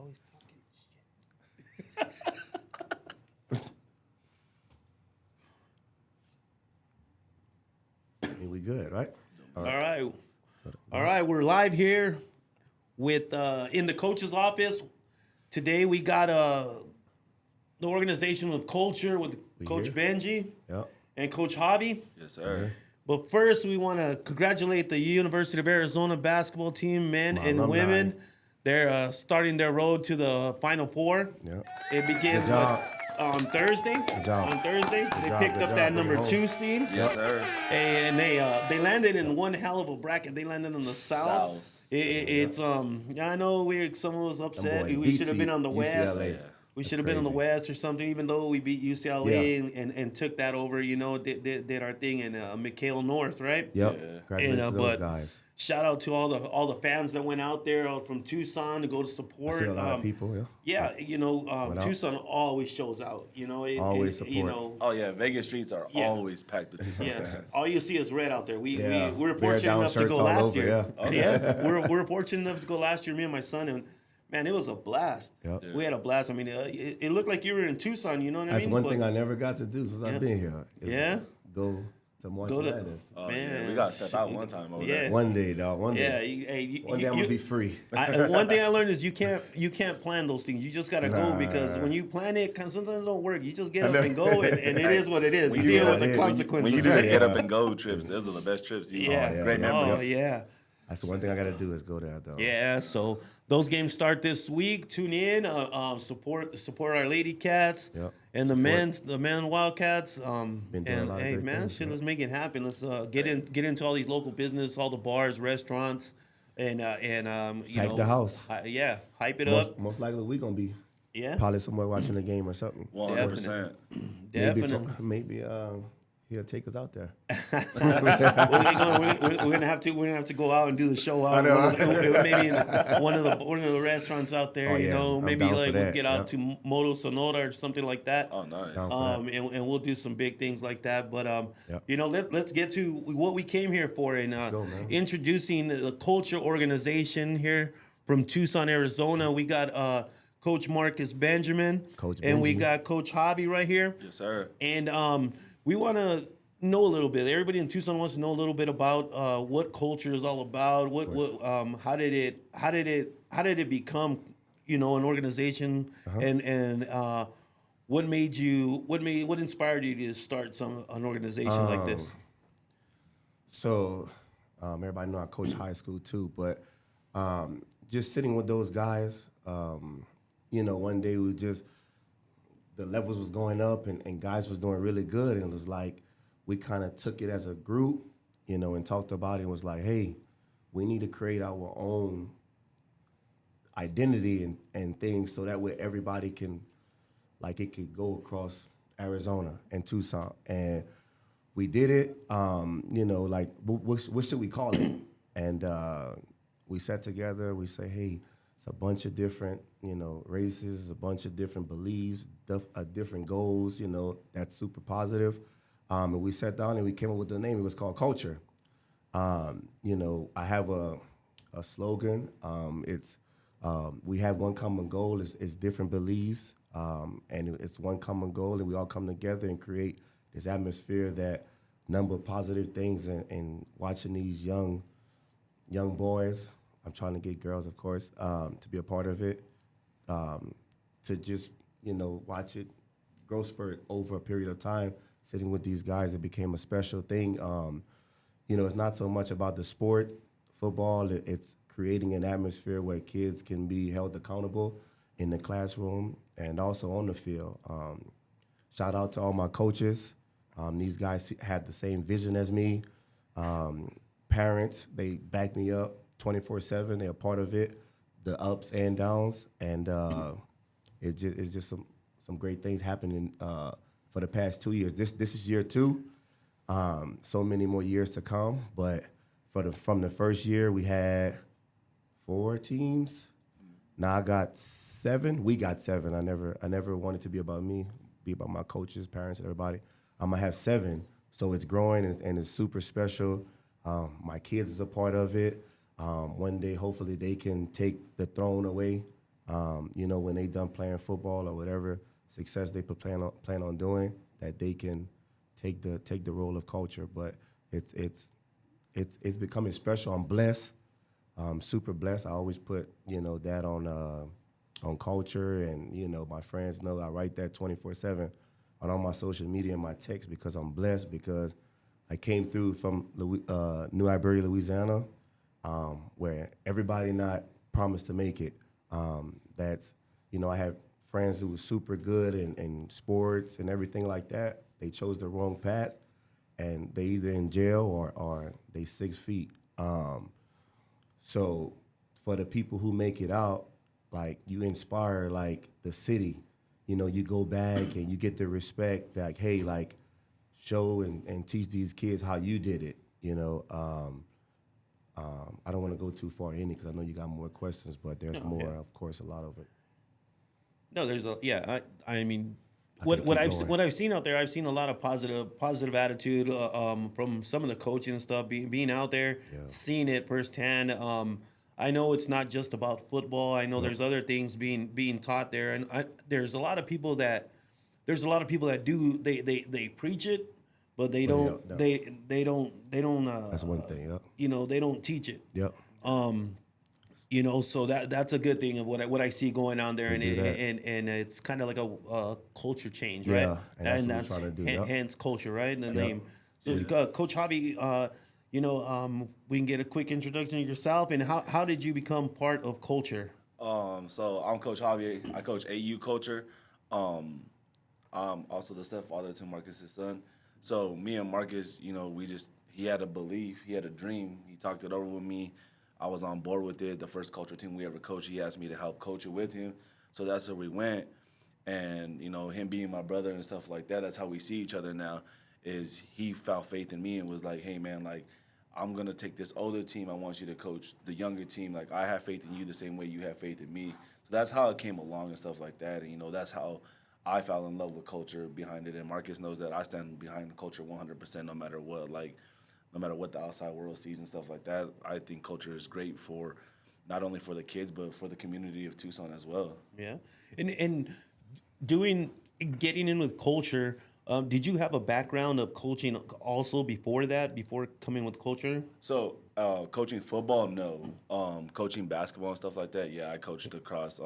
always talking shit. I mean, we good, right? All right. We're live here with in the coach's office. Today we got the organization of culture with Coach Benji and Coach Javi. Yes, sir. But first, we want to congratulate the University of Arizona basketball team, men and alumni. women. They're starting their road to the Final Four. Yeah. It begins on Thursday. On Thursday, they picked up that number 2 seed. Yes, sir. And they landed in one hell of a bracket. They landed in the South. It's I know some of us upset. We should have been on the West. We should have been on the West or something, even though we beat UCLA and took that over, did our thing in McHale North, right? Yep. Congratulations to those guys. Shout out to all the fans that went out there from Tucson to go to support. I see a lot of people, Tucson always shows out. Always support. Oh, yeah, Vegas streets are always packed with Tucson fans. All you see is red out there. We were Bear fortunate down enough to go shirts all last over, year. We're fortunate enough to go last year, me and my son, and man, it was a blast. Yep. We had a blast. I mean, it looked like you were in Tucson, you know what I mean? That's one thing I never got to do since I've been here. Go to March Madness. Oh, man. We got to step out one time over there. One day, dog. One day. One day I'm going to be free. One thing I learned is you can't plan those things. You just got to go because when you plan it, sometimes it don't work. You just get up and go, and it is what it is. You deal with the consequences. When you do the get up and go trips, those are the best trips. Great memories. Oh, yeah. That's the one thing I got to do is go there, though. Yeah, so those games start this week. Tune in, support our Lady Cats and the men Wildcats. And hey, man, let's make it happen. Let's get into all these local business, all the bars, restaurants, and hype the house. Hype it up. Most likely we gonna be probably somewhere watching a game or something. 100%. Definitely. Maybe he'll take us out there. we're gonna have to go out and do the show out. Maybe in one of the restaurants out there. Maybe like we'll get out to Moto Sonora or something like that. Oh, nice. And we'll do some big things like that. But let's get to what we came here for and introducing the culture organization here from Tucson, Arizona. We got Coach Marcus Benjamin, and we got Coach Javi right here. Yes, sir. And we want to know a little bit. Everybody in Tucson wants to know a little bit about what culture is all about. How did it become, an organization, and what inspired you to start an organization like this? So, everybody know I coach high school too, but just sitting with those guys, one day the levels was going up and guys was doing really good, and it was like we kind of took it as a group, and talked about it and was like, hey, we need to create our own identity and things so that way everybody can, it could go across Arizona and Tucson. And we did it, what should we call it? And we sat together, we say, hey, it's a bunch of different, races, a bunch of different beliefs, different goals, that's super positive. And we sat down and we came up with the name. It was called Culture. I have a slogan. It's we have one common goal. It's different beliefs, and it's one common goal, and we all come together and create this atmosphere that number of positive things. And watching these young boys. I'm trying to get girls, of course, to be a part of it, to just, watch it grow spurt over a period of time. Sitting with these guys, it became a special thing. It's not so much about the sport, football. It's creating an atmosphere where kids can be held accountable in the classroom and also on the field. Shout out to all my coaches. These guys had the same vision as me. Parents, they back me up 24/7. They're a part of it, the ups and downs, and it's just some great things happening for the past 2 years. This is year 2. So many more years to come, but from the first year we had 4 teams. Now I got 7. We got 7. I never wanted to be about me, be about my coaches, parents, and everybody. I'm gonna have 7, so it's growing and it's super special. My kids is a part of it. One day, hopefully, they can take the throne away You know, when they done playing football or whatever success they plan on doing, that they can take the role of culture. But it's becoming special. I'm blessed, super blessed. I always put, you know, that on culture, and you know, my friends know I write that 24/7 on all my social media and my text, because I'm blessed, because I came through from New Iberia, Louisiana, where everybody not promised to make it. That's, you know, I have friends who were super good in sports and everything like that. They chose the wrong path, and they either in jail or they 6 feet. So for the people who make it out, like, you inspire, like, the city. You know, you go back and you get the respect, like, hey, like, show and teach these kids how you did it, you know. I don't want to go too far in it because I know you got more questions, but there's more, of course, a lot of it. No, there's a I mean, can what keep going. what I've seen out there, I've seen a lot of positive attitude from some of the coaching and stuff. Being out there, seeing it firsthand. I know it's not just about football. I know there's other things being taught there, and there's a lot of people that do they preach it, but they don't they don't That's one thing. Yep. you know, they don't teach it. Yep. You know, so that's a good thing of what I see going on there, and do that. and it's kind of like a culture change, Yeah, right? and that's what we're trying to do, yep. Hence culture, right? The name. So, Coach Javi, you know, we can get a quick introduction of yourself, and how did you become part of culture? So I'm Coach Javier. I coach AU Culture. I'm also the stepfather to Marcus's son. So me and Marcus, you know, he had a belief, he had a dream. He talked it over with me. I was on board with it. The first culture team we ever coached, he asked me to help coach it with him. So that's where we went. And, you know, him being my brother and stuff like that, that's how we see each other now, is he found faith in me and was like, hey, man, like, I'm going to take this older team. I want you to coach the younger team. Like, I have faith in you the same way you have faith in me. So that's how it came along and stuff like that. And, you know, that's how I fell in love with culture behind it. And Marcus knows that I stand behind the culture 100% no matter what. Like, no matter what the outside world sees and stuff like that, I think culture is great for not only for the kids, but for the community of Tucson as well. Yeah, and getting in with culture. Did you have a background of coaching also before coming with culture? So coaching football, no. Coaching basketball and stuff like that, yeah, I coached across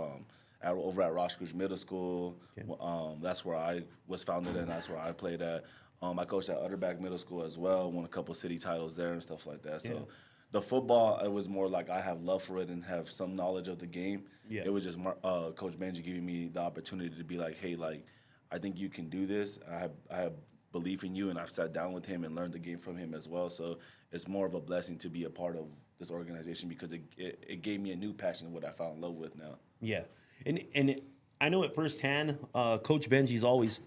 over at Ross Cruz Middle School. Okay. That's where I was founded and that's where I played at. I coached at Utterback Middle School as well, won a couple city titles there and stuff like that. So the football, it was more like I have love for it and have some knowledge of the game. Yeah. It was just Coach Benji giving me the opportunity to be like, hey, like, I think you can do this. I have belief in you, and I've sat down with him and learned the game from him as well. So it's more of a blessing to be a part of this organization because it gave me a new passion of what I fell in love with now. Yeah, and I know it firsthand. Coach Benji's always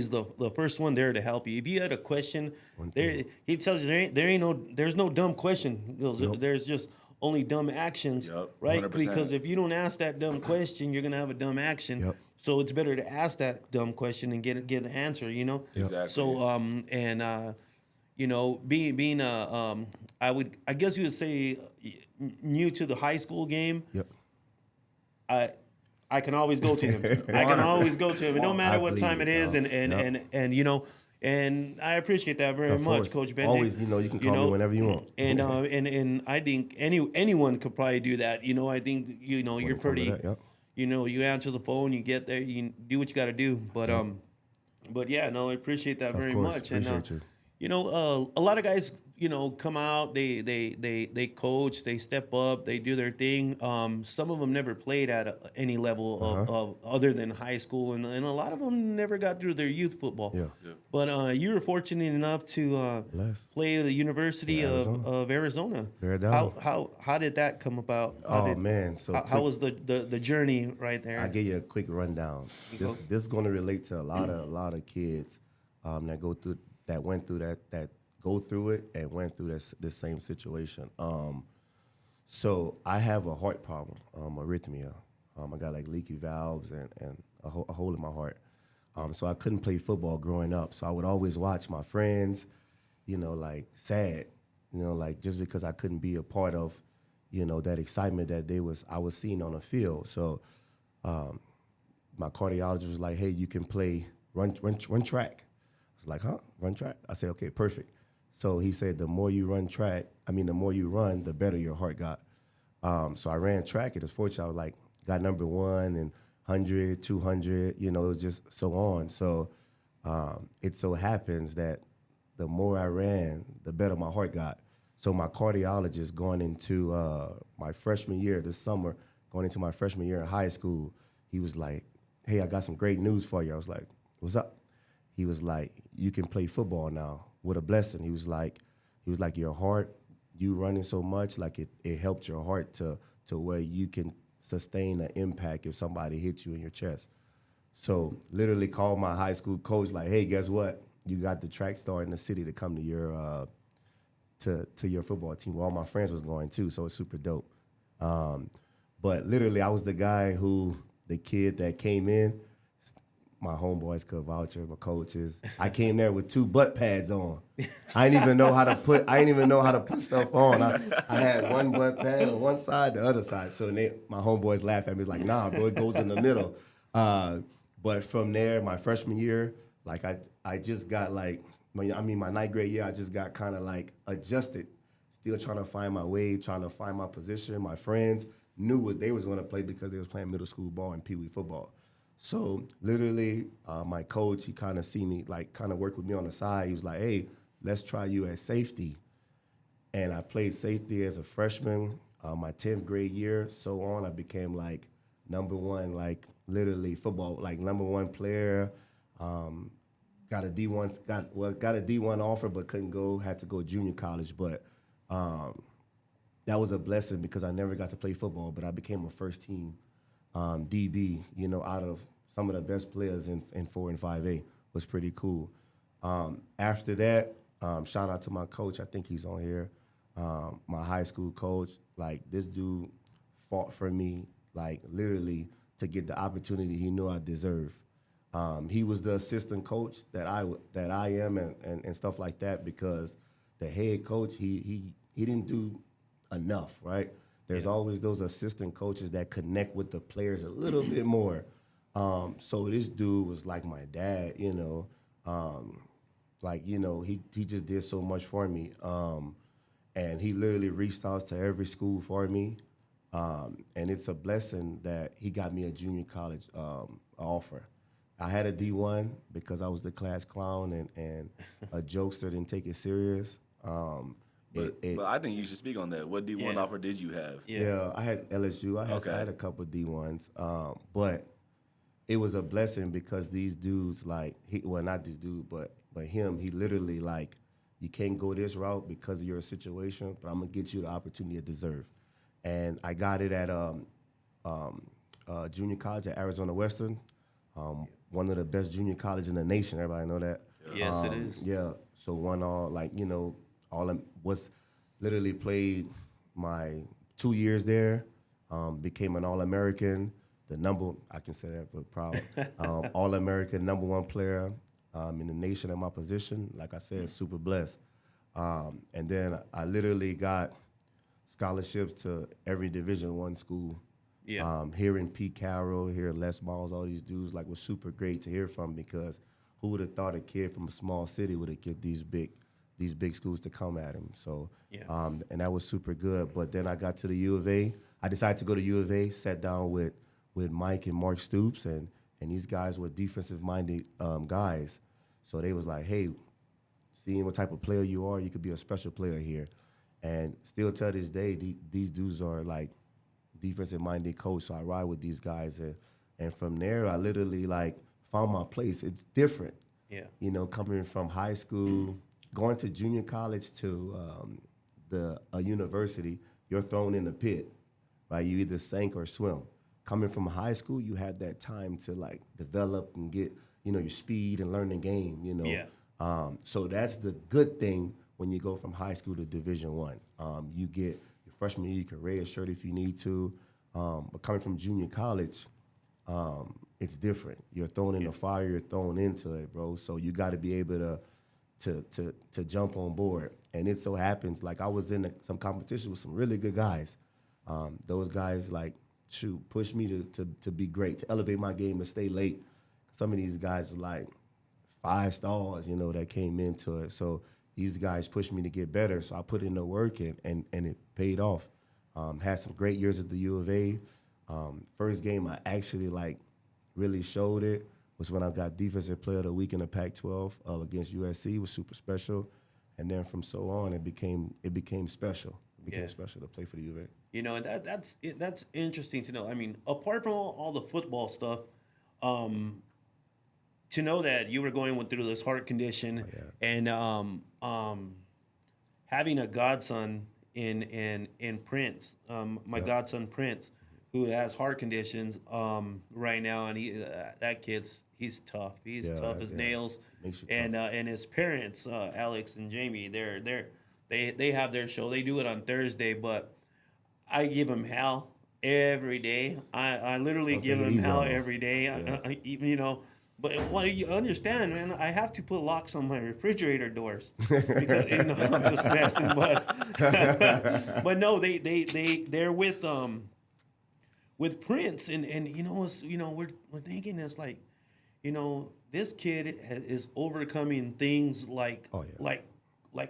the first one there to help you. If you had a question, he tells you there's no dumb question. He goes, there's just only dumb actions, right? 100%. Because if you don't ask that dumb question, you're gonna have a dumb action. Yep. So it's better to ask that dumb question and get an answer. You know. Exactly. So you know, being I guess you would say new to the high school game. Yep. I can always go to him. I can always go to him, and no matter what time it is, and you know, and I appreciate that very much, Coach Benji. Always, you know, you can call me whenever you want. And and I think anyone could probably do that. You know, I think you're pretty. You know, you answer the phone, you get there, you do what you got to do. But yeah, no, I appreciate that very much. Appreciate you. You know, a lot of guys, you know, come out, they coach, they step up, they do their thing. Some of them never played at any level of other than high school, and a lot of them never got through their youth football. Yeah. But you were fortunate enough to play at the University of Arizona. How did that come about? How was the journey right there? I'll give you a quick rundown. This is going to relate to a lot of kids that went through that go through it and went through this same situation. So I have a heart problem, arrhythmia. I got like leaky valves and a hole in my heart. So I couldn't play football growing up. So I would always watch my friends, you know, like sad, you know, like just because I couldn't be a part of, you know, that excitement that I was seeing on the field. So My cardiologist was like, hey, you can run track. I was like, huh, run track? I said, okay, perfect. So he said, the more you run, the better your heart got. So I ran track. It was fortunate. I was like, got number 1 and 100, 200, it was just so on. So it so happens that the more I ran, the better my heart got. So my cardiologist going into my freshman year this summer, going into my freshman year in high school, he was like, hey, I got some great news for you. I was like, what's up? He was like, you can play football now. What a blessing. He was like, your heart, you running so much, like it helped your heart to where you can sustain an impact if somebody hits you in your chest. So literally called my high school coach, like, hey, guess what? You got the track star in the city to come to your to your football team. Well, all my friends was going too, so it's super dope. But literally, I was the kid that came in. My homeboys could vouch, my coaches. I came there with 2 butt pads on. I didn't even know how to put stuff on. I had 1 butt pad on one side, the other side. So my homeboys laughed at me, like, nah, bro, it goes in the middle. But from there, my freshman year, like I just got like, my 9th grade year, I just got kind of like adjusted, still trying to find my way, trying to find my position. My friends knew what they was going to play because they was playing middle school ball and peewee football. So literally, my coach, he kind of see me, like kind of work with me on the side. He was like, hey, let's try you as safety. And I played safety as a freshman, my 10th grade year, so on. I became like number 1, like literally football, like number 1 player. Got a D1 offer, but couldn't go, had to go junior college. But that was a blessing because I never got to play football, but I became a first team DB, out of some of the best players in 4 and 5A. Was pretty cool. After that, shout out to my coach. I think he's on here. My high school coach, like this dude fought for me, like literally to get the opportunity he knew I deserved. He was the assistant coach that I am and stuff like that because the head coach, he didn't do enough, right? There's always those assistant coaches that connect with the players a little bit more. So this dude was like my dad, he just did so much for me. And he literally reached out to every school for me. And it's a blessing that he got me a junior college offer. I had a D1 because I was the class clown and a jokester, didn't take it serious. But I think you should speak on that. What D1 offer did you have? Yeah, I had LSU. I had a couple of D1s. But it was a blessing because these dudes, not this dude, but him, he literally, like, you can't go this route because of your situation, but I'm going to get you the opportunity you deserve. And I got it at junior college at Arizona Western, one of the best junior colleges in the nation. Everybody know that? Yes, it is. Yeah, so won literally played my 2 years there, became an All-American, I can say that, but proud, All-American, number 1 player in the nation at my position. Like I said, super blessed. And then I literally got scholarships to every Division I school. Yeah. Here in Pete Carroll, here in Les Miles, all these dudes was super great to hear from because who would have thought a kid from a small city would have get these big schools to come at him. So, and that was super good. But then I got to the U of A. I decided to go to U of A, sat down with Mike and Mark Stoops, and these guys were defensive-minded guys. So they was like, hey, seeing what type of player you are, you could be a special player here. And still to this day, these dudes are like defensive-minded coach. So I ride with these guys. And from there, I literally found my place. It's different. Yeah. Coming from high school, going to junior college to a university, you're thrown in the pit, right? You either sink or swim. Coming from high school, you had that time to develop and get, your speed and learn the game, Yeah. So that's the good thing when you go from high school to Division I. You get your freshman year, you can red shirt if you need to. But coming from junior college, it's different. You're thrown in the fire, you're thrown into it, bro. So you got to be able to jump on board. And it so happens, I was in some competition with some really good guys. Those guys, push me to be great, to elevate my game, to stay late. Some of these guys are like 5 stars, that came into it. So these guys pushed me to get better. So I put in the work and it paid off. Had some great years at the U of A. First game I actually really showed it was when I got Defensive Player of the Week in the Pac-12 against USC. It was super special. And then from so on, it became special. It became special to play for the U of A. And that's interesting to know. I mean, apart from all the football stuff, to know that you were going through this heart condition and having a godson in Prince, my godson Prince, who has heart conditions right now, and he's tough. He's tough as nails. And his parents, Alex and Jamie, they have their show. They do it on Thursday, but I give him hell every day. I literally give him hell every day. But what you understand, man, I have to put locks on my refrigerator doors because I'm just messing. But no, they're with Prince, and we're thinking it's like, this kid is overcoming things like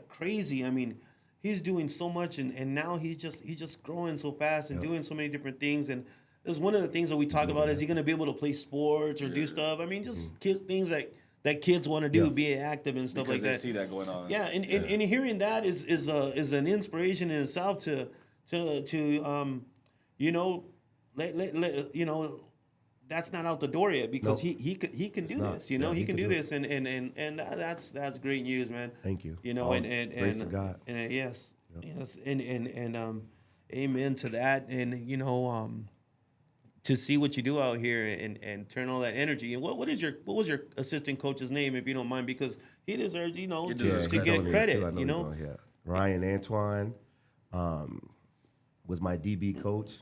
crazy. I mean, he's doing so much, and now he's just growing so fast and doing so many different things. And it's one of the things that we talk about. Is he going to be able to play sports or do stuff? I mean, just things that kids want to do, be active and stuff because like that. They see that going on. Yeah, and hearing that is an inspiration in itself to that's not out the door yet because he can do this. He can do this, and that's great news, man. Thank you. And praise to God. And yes, and amen to that. And to see what you do out here and turn all that energy. And what was your assistant coach's name, if you don't mind, because he deserves to get credit. Ryan Antoine was my DB coach.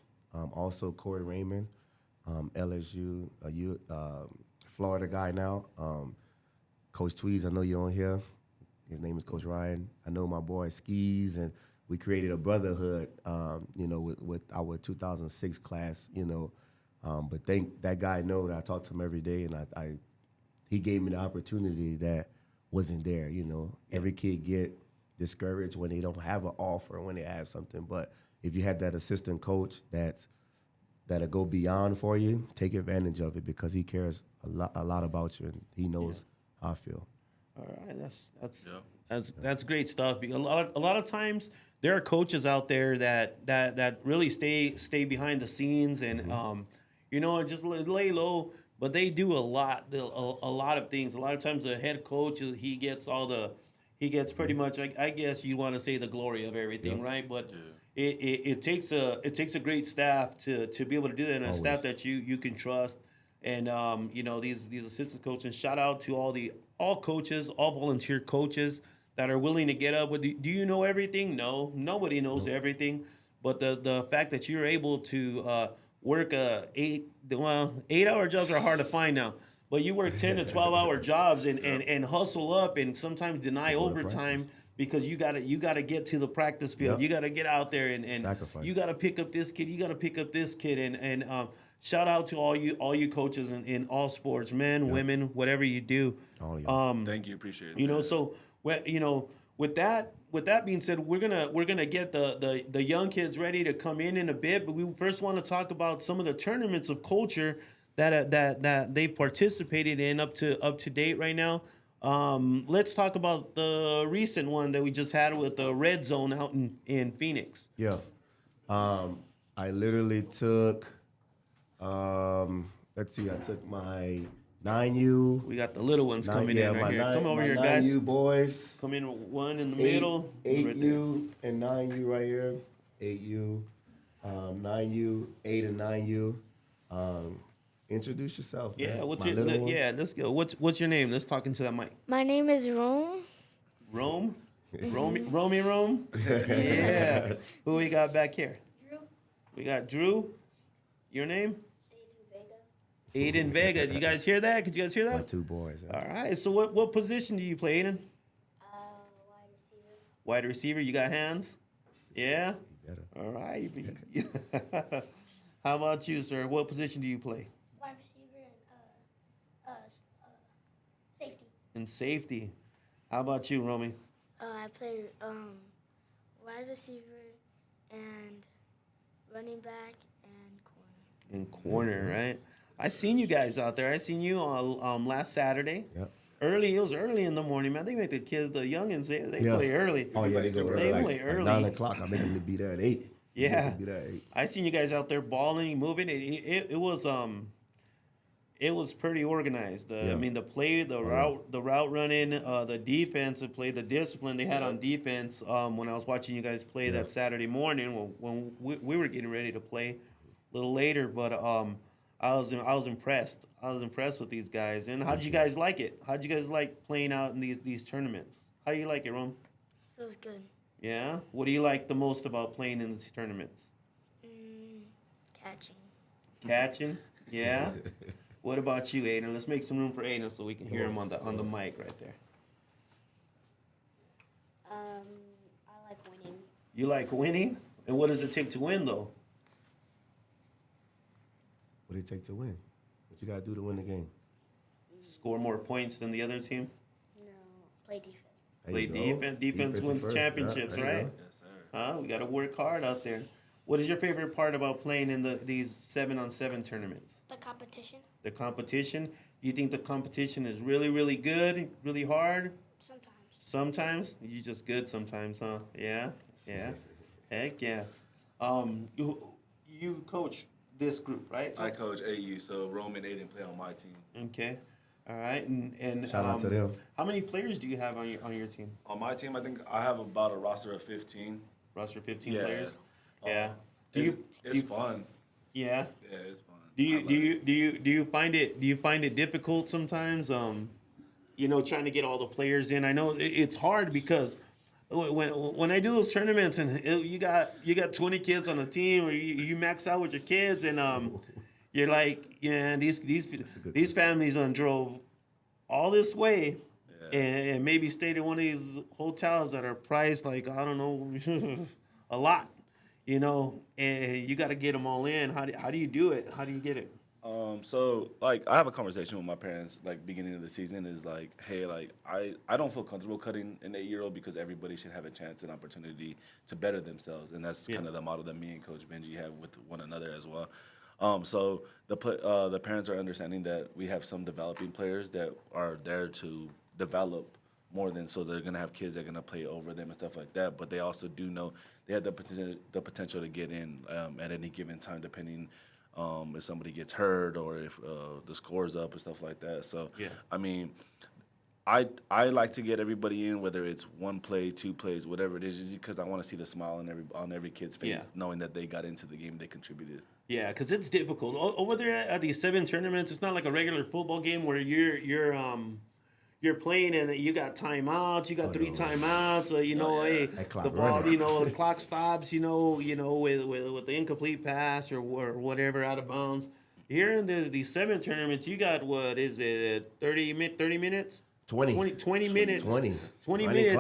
Also Corey Raymond, LSU, Florida guy now. Coach Tweez, I know you're on here. His name is Coach Ryan. I know my boy Skis, and we created a brotherhood, with our 2006 class, But thank that guy know that I talk to him every day, and he gave me the opportunity that wasn't there. Every kid get discouraged when they don't have an offer, when they have something. But if you have that assistant coach that'll go beyond for you, take advantage of it because he cares a lot about you and he knows how I feel. All right, that's great stuff. A lot of times there are coaches out there that really stay behind the scenes and just lay low, but they do a lot of things. A lot of times the head coach he gets pretty much, I guess you want to say, the glory of everything, right? But it takes a great staff to be able to do that, and a staff that you can trust. And these assistant coaches. Shout out to all coaches, all volunteer coaches that are willing to get up. Do you know everything? No, nobody knows everything. But the fact that you're able to work 8-hour jobs are hard to find now. But you work 10 to 12-hour jobs and hustle up and sometimes deny overtime because you gotta get to the practice field. You gotta get out there and you gotta pick up this kid. You gotta pick up this kid. And shout out to all you coaches in all sports, men, women, whatever you do. Thank you, appreciate it. So with that being said, we're gonna get the young kids ready to come in a bit, but we first want to talk about some of the tournaments of culture that they participated in up to date right now. Let's talk about the recent one that we just had with the Red Zone out in Phoenix. Yeah, I literally took. Let's see, I took my 9U. We got the little ones coming in right here. Come over here, guys. 9U boys. Come in, one in the middle. 8U and 9U right here. 8U, 9U, 8 and 9U. Introduce yourself. Yeah, let's go. What's your name? Let's talk into that mic. My name is Rome. Rome? Rome? Yeah. Who we got back here? Drew. We got Drew. Your name? Aiden Vega. Did you guys hear that? Could you guys hear that? My 2 boys. All right. So what position do you play, Aiden? Wide receiver. Wide receiver. You got hands? Yeah? You better. All right. How about you, sir? What position do you play? Wide receiver and safety. In safety. How about you, Romy? I play wide receiver and running back and corner. In corner, right? I seen you guys out there. I seen you last Saturday. Yep. Early, it was early in the morning, man. They make the kids, the youngins, they Yeah. play early. Oh yeah, they go They early. play Like early. 9 o'clock. I make them to be there at 8. Yeah. Be there at 8. I seen you guys out there balling, moving. It was pretty organized. I Yeah. mean, the play, the route running, the defensive play, the discipline they had on defense. When I was watching you guys play that Saturday morning, when we were getting ready to play a little later, but I was impressed. I was impressed with these guys. And how did you guys like it? How did you guys like playing out in these tournaments? How do you like it, Rom? Feels good. Yeah. What do you like the most about playing in these tournaments? Catching. Catching. Yeah. What about you, Aiden? Let's make some room for Aiden so we can hear him on the mic right there. I like winning. You like winning? And what does it take to win, though? What do it take to win? What you got to do to win the game? Score more points than the other team? No, play defense. There Play you go. defense. Defense wins first. championships, there you right? go. Yes, sir. Huh? We got to work hard out there. What is your favorite part about playing in these 7-on-7 tournaments? The competition. The competition? You think the competition is really, really good, really hard? Sometimes. Sometimes? You just good sometimes, huh? Yeah? Yeah? Heck yeah. You coach this group, right? I coach AU, so Roman Aiden play on my team. Okay. All right. And Shout out to them. How many players do you have on your team? On my team, I think I have about a roster of 15. Roster 15 Yeah. players? Yeah. It's fun. Yeah. Yeah, it's fun. Do I love it. you find it difficult sometimes? Trying to get all the players in. I know it's hard because when I do those tournaments and you got 20 kids on the team, or you max out with your kids, and you're like, yeah, these families drove all this way, and maybe stayed in one of these hotels that are priced like, I don't know, a lot. And you got to get them all in. How do you do it? How do you get it? So like I have a conversation with my parents like beginning of the season is like, hey, like I don't feel comfortable cutting an 8-year-old because everybody should have a chance and opportunity to better themselves, and that's kind of the model that me and Coach Benji have with one another as well. So the parents are understanding that we have some developing players that are there to develop more than, so they're gonna have kids that are gonna play over them and stuff like that. But they also do know they have the potential to get in at any given time, depending if somebody gets hurt or if the score's up and stuff like that. So I mean, I like to get everybody in, whether it's one play, 2 plays, whatever it is, just because I want to see the smile on every kid's face, knowing that they got into the game, they contributed. Yeah, because it's difficult over there at these 7 tournaments. It's not like a regular football game where you're playing and you got timeouts. You got 3 timeouts. Hey, the ball, the clock stops. With the incomplete pass or whatever out of bounds. Here in these 7 tournaments, you got what is it? 30 minutes. 20 minutes. 20 minutes, clock.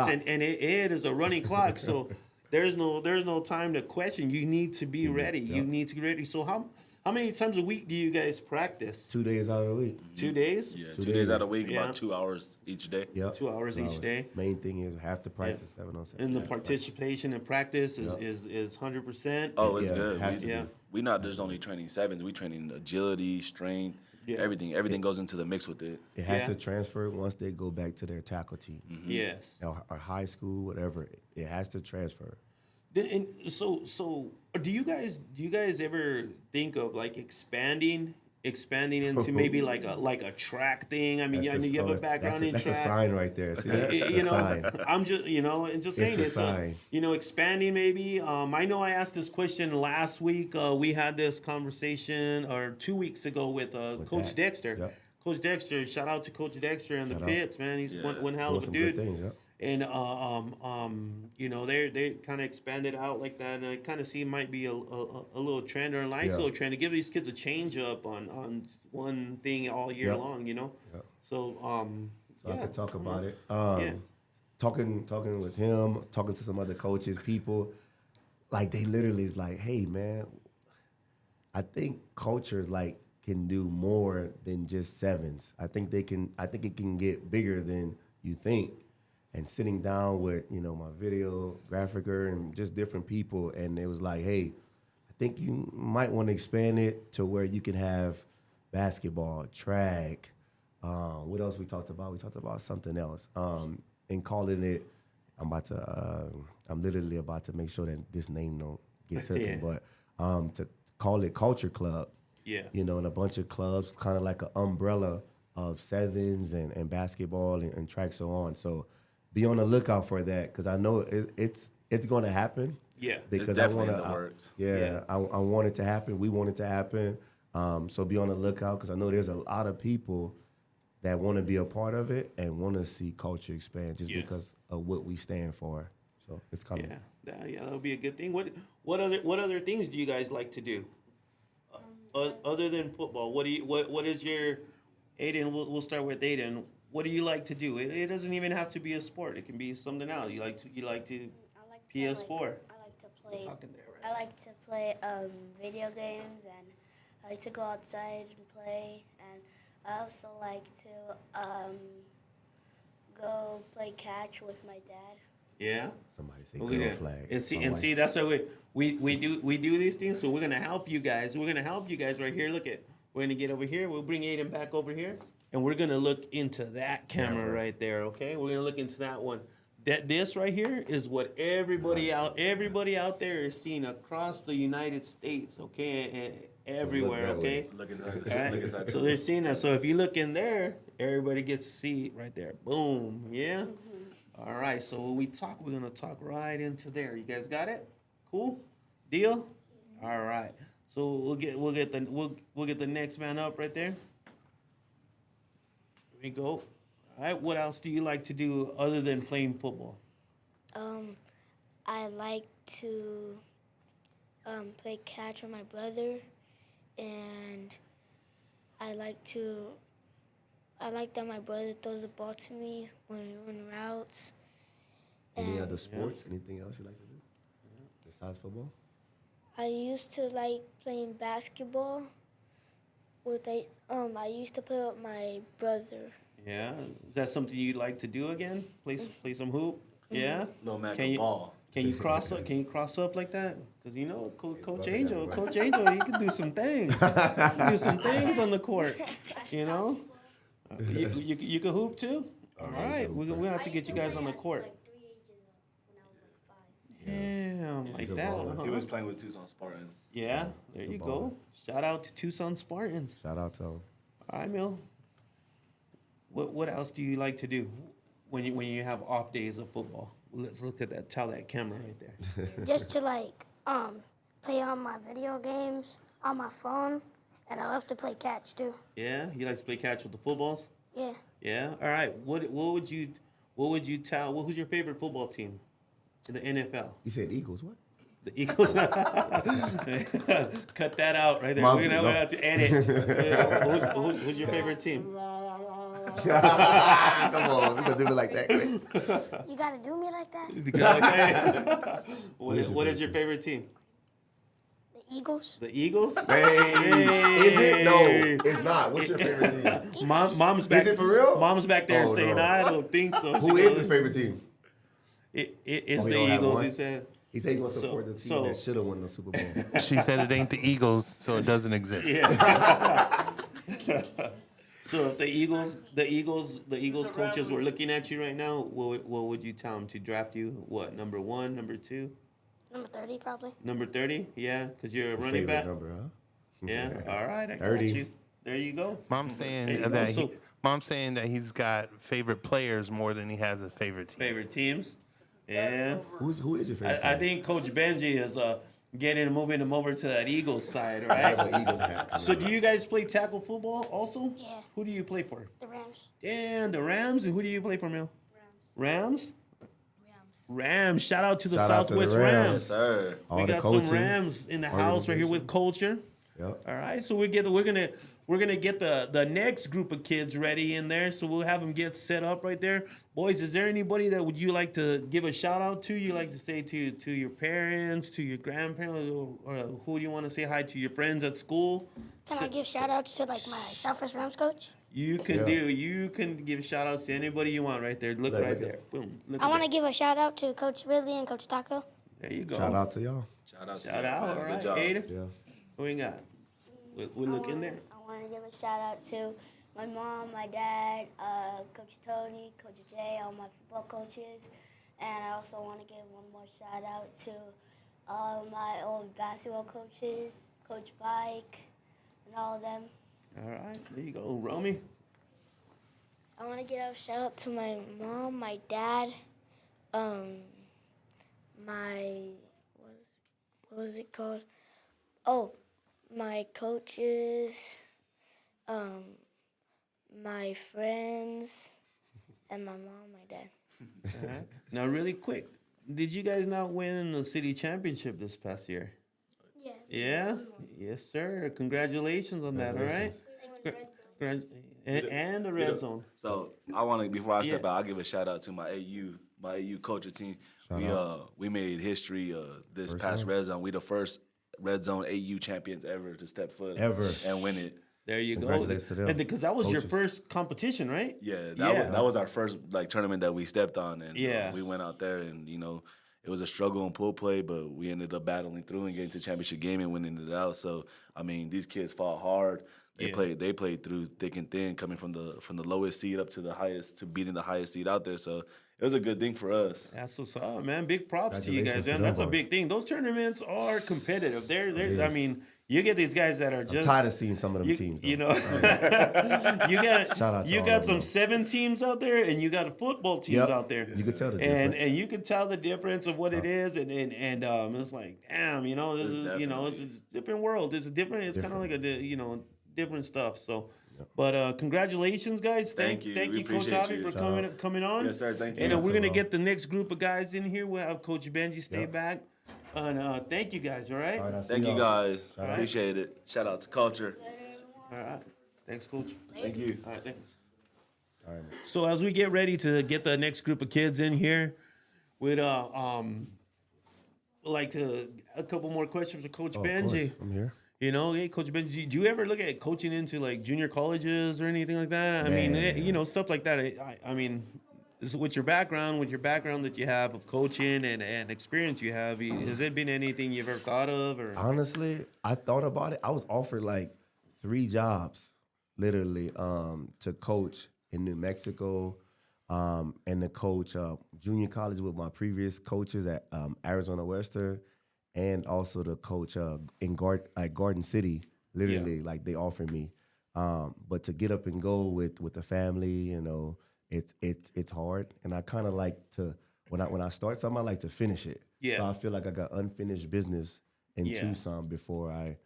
and it is a running clock. So there's no time to question. You need to be ready. You need to be ready. So how many times a week do you guys practice? 2 days out of the week. 2 days? Yeah, 2 2 days days. out of the week, Yeah. about 2 hours each day. Yep. 2 hours each day. Main thing is have to practice 7-on-7. And the participation in practice is 100%. Oh, it's Yeah, good. it has to be. We not just only training 7s. We training agility, strength, everything. Everything goes into the mix with it. It has Yeah. to transfer once they go back to their tackle team. Yes. Or high school, whatever. It has to transfer. And so do you guys ever think of like expanding into maybe like a track thing? I mean, you have a background in that's track. a sign right there. See, that's a sign. I'm just, and just saying It's a sign. Expanding maybe. I know I asked this question last week. We had this conversation, or 2 weeks ago with Coach Dak. Dexter. Yep. Coach Dexter, shout out to Coach Dexter and the Shout out. Pits, man. He's one hell Doing of a some dude. good things, yep. And they kind of expanded out like that, and I kind of see it might be a little trend or a nice little trend to give these kids a change up on one thing all year Yep. long, Yep. So So I could talk about it. Yeah. Talking with him, talking to some other coaches, people, like they literally is like, hey man, I think cultures like can do more than just sevens. I think they can. I think it can get bigger than you think. And sitting down with my video graphicer and just different people, and it was like, hey, I think you might want to expand it to where you can have basketball, track. What else we talked about? We talked about something else. And calling it. I'm literally about to make sure that this name don't get taken, but to call it Culture Club. Yeah. And a bunch of clubs, kind of like an umbrella of sevens and basketball and track, so on. So be on the lookout for that, because I know it's going to happen. Yeah. Because It's definitely in the works. I want it to happen. We want it to happen. So be on the lookout, because I know there's a lot of people that want to be a part of it and want to see culture expand just because of what we stand for. So it's coming. Yeah, that'll be a good thing. What other things do you guys like to do other than football? What is your Aiden? We'll start with Aiden. What do you like to do? It doesn't even have to be a sport. It can be something else. You like to I like to, PS4. I like to play. I like to play video games, and I like to go outside and play. And I also like to go play catch with my dad. Yeah. Somebody say Look girl at that. flag. And see that's why we do these things. So we're gonna help you guys. We're gonna help you guys right here. Look at, we're gonna get over here. We'll bring Aiden back over here, and we're gonna look into that camera right there. Okay, we're gonna look into that one. This right here is what everybody out there is seeing across the United States. Okay, and everywhere. Okay. Looking Right? So they're seeing that. So if you look in there, everybody gets to see it right there. Boom. Yeah. All right. So when we talk, we're gonna talk right into there. You guys got it? Cool. Deal. All right. So we'll get the next man up right there. Here we go. All right. What else do you like to do other than playing football? I like to play catch with my brother, and I like that my brother throws the ball to me when we run routes. Any And other sports? Anything else you like to do besides football? I used to like playing basketball. I used to play with my brother. Yeah. Is that something you'd like to do again? Play some hoop? Yeah. No man Can can you- ball. Can you cross up? Can you cross up like that? Because Coach Angel, he can do some things. He can do some things on the court. You know, you can hoop too. All right, we have to get you guys on the court. Like 3 ages when I was like 5. Yeah, like that. He huh? was playing with Tucson Spartans. Yeah, there you go. Shout out to Tucson Spartans. Shout out to them. All right, Mill. What else do you like to do when you have off days of football? Let's look at that. Tell that camera right there. Just to play on my video games on my phone, and I love to play catch too. Yeah, you like to play catch with the footballs. Yeah, Yeah. All right. What would you tell? Who's your favorite football team in the NFL? You said Eagles, what? The Eagles. Cut that out right there. Mom, We're gonna no. have to edit. Yeah. Who's your favorite team? Come on, we gonna do it like that. you gotta do me like that. Okay. What is your favorite team? The Eagles. The Eagles. Hey, is it? No, it's not. What's your favorite team? Mom's back. Is it for real? Mom's back there Oh, saying, no. "I don't think so." Who is his favorite team? It's Oh, he the don't have Eagles. one? He said. He said he gonna support the team so- that should have won the Super Bowl. She said it ain't the Eagles, so it doesn't exist. Yeah. So if the Eagles coaches were looking at you right now, what would you tell them to draft you? What, number 1, number 2, Number 30 probably. number 30? Yeah, because you're a His running favorite back. number, huh? Yeah. All right, I got 30. you. There you go. Mom's There you saying go. that So- Mom's saying that he's got favorite players more than he has a favorite team. Favorite teams? Yeah. Who is your favorite? I think Coach Benji is moving him over to that Eagles side, I have right? an Eagles hat. So do you guys play tackle football also? Yeah. Who do you play for? The Rams. Damn, the Rams. And who do you play for, Mel? Rams? Rams. Rams. Shout out to the Shout out to the Southwest Rams. Rams. Yes, sir. All We the got coaches, some Rams in the house right here with Culture. Yep. All right, so we're gonna we're gonna get the next group of kids ready in there, so we'll have them get set up right there. Boys, is there anybody that would you like to give a shout out to? You like to say to your parents, to your grandparents, or who do you want to say hi to? Your friends at school? Can I give shout outs to like my Southwest Rams coach? You can you can give shout outs to anybody you want right there. Look Look, right look there. Boom. Look I at want to that. give a shout out to Coach Ridley and Coach Taco. There you go. Shout out to y'all. Shout out. To Shout you, out. man. All Good right, job. Ada. Yeah. What we got? We'll look in there. I want to give a shout out to my mom, my dad, Coach Tony, Coach Jay, all my football coaches. And I also want to give one more shout out to all my old basketball coaches, Coach Mike, and all of them. All right, there you go, Romy. I want to give a shout out to my mom, my dad, my what was it called? Oh, my coaches, my friends, and my mom, my dad. All right. Now, really quick, did you guys not win the city championship this past year? Yeah. Yeah. Yes, sir. Congratulations on that. All right. And the red zone. So I want to, before I step Yeah. out, I'll give a shout out to my AU culture team. We made history this First past one. red zone. We the first red zone AU champions ever to step foot Ever. and win it. There you go. Congratulations to them. Because that was your Coaches. first competition, right? Yeah, Yeah. that was our first like tournament that we stepped on, and Yeah. we went out there, and it was a struggle in pool play, but we ended up battling through and getting to championship game and winning it out. So I mean, these kids fought hard. They played through thick and thin, coming from the lowest seed up to the highest, to beating the highest seed out there. So it was a good thing for us. That's what's up, man. Big props to you Congratulations guys, man. to them That's a boys. big thing. Those tournaments are competitive. They're is. I mean, you get these guys that are I'm just tired of seeing some of them teams. Though. you know, you got Shout out to you all got of some them. 7 teams out there, and you got football teams Yep. out there. You could tell the and difference. you can tell the difference of what it is, and it's like, damn, this is it's a different world. It's a different. It's kind of like a different stuff. So. But congratulations, guys! Thank you. Thank We you, Coach appreciate Javi, you. for coming on. Yes, sir. Thank you. And we're gonna Shout out. get the next group of guys in here. We'll have Coach Benji stay Yep. back. And thank you guys. All right. All right, I'll see Thank you y'all. guys. Shout out. Appreciate it. Shout out to culture. All right. Thanks, Coach. Thank you. All right. Thanks. All right, man. So as we get ready to get the next group of kids in here, we'd like to a couple more questions for Coach Oh, of Benji. course. I'm here. Hey, Coach Benji, do you ever look at coaching into like junior colleges or anything like that? I mean, Man. stuff like that. I mean, with your background that you have of coaching and experience you have, has it been anything you've ever thought of? Or Honestly, I thought about it. I was offered like 3 jobs, literally, to coach in New Mexico, and to coach junior college with my previous coaches at Arizona Western, and also to coach at Garden City. Literally, like they offered me, but to get up and go with the family, it's hard, and I kind of like to when I start something, I like to finish it. Yeah. So I feel like I got unfinished business in Yeah. Tucson before I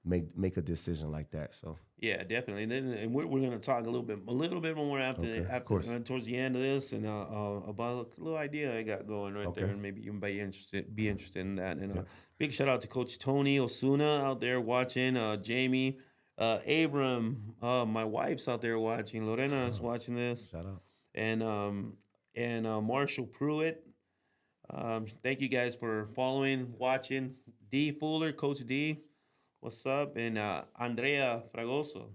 make a decision like that. So yeah, definitely. And we're going to talk a little bit more Okay, of course. towards the end of this, and about a little idea I got going right there, Okay. and maybe you might be interested in that. And big shout out to Coach Tony Osuna out there watching. Jamie, Abram, my wife's out there watching. Lorena is watching this, shout out. and Marshall Pruitt. Thank you guys for following, watching. D Fuller, Coach D. What's up? And Andrea Fragoso.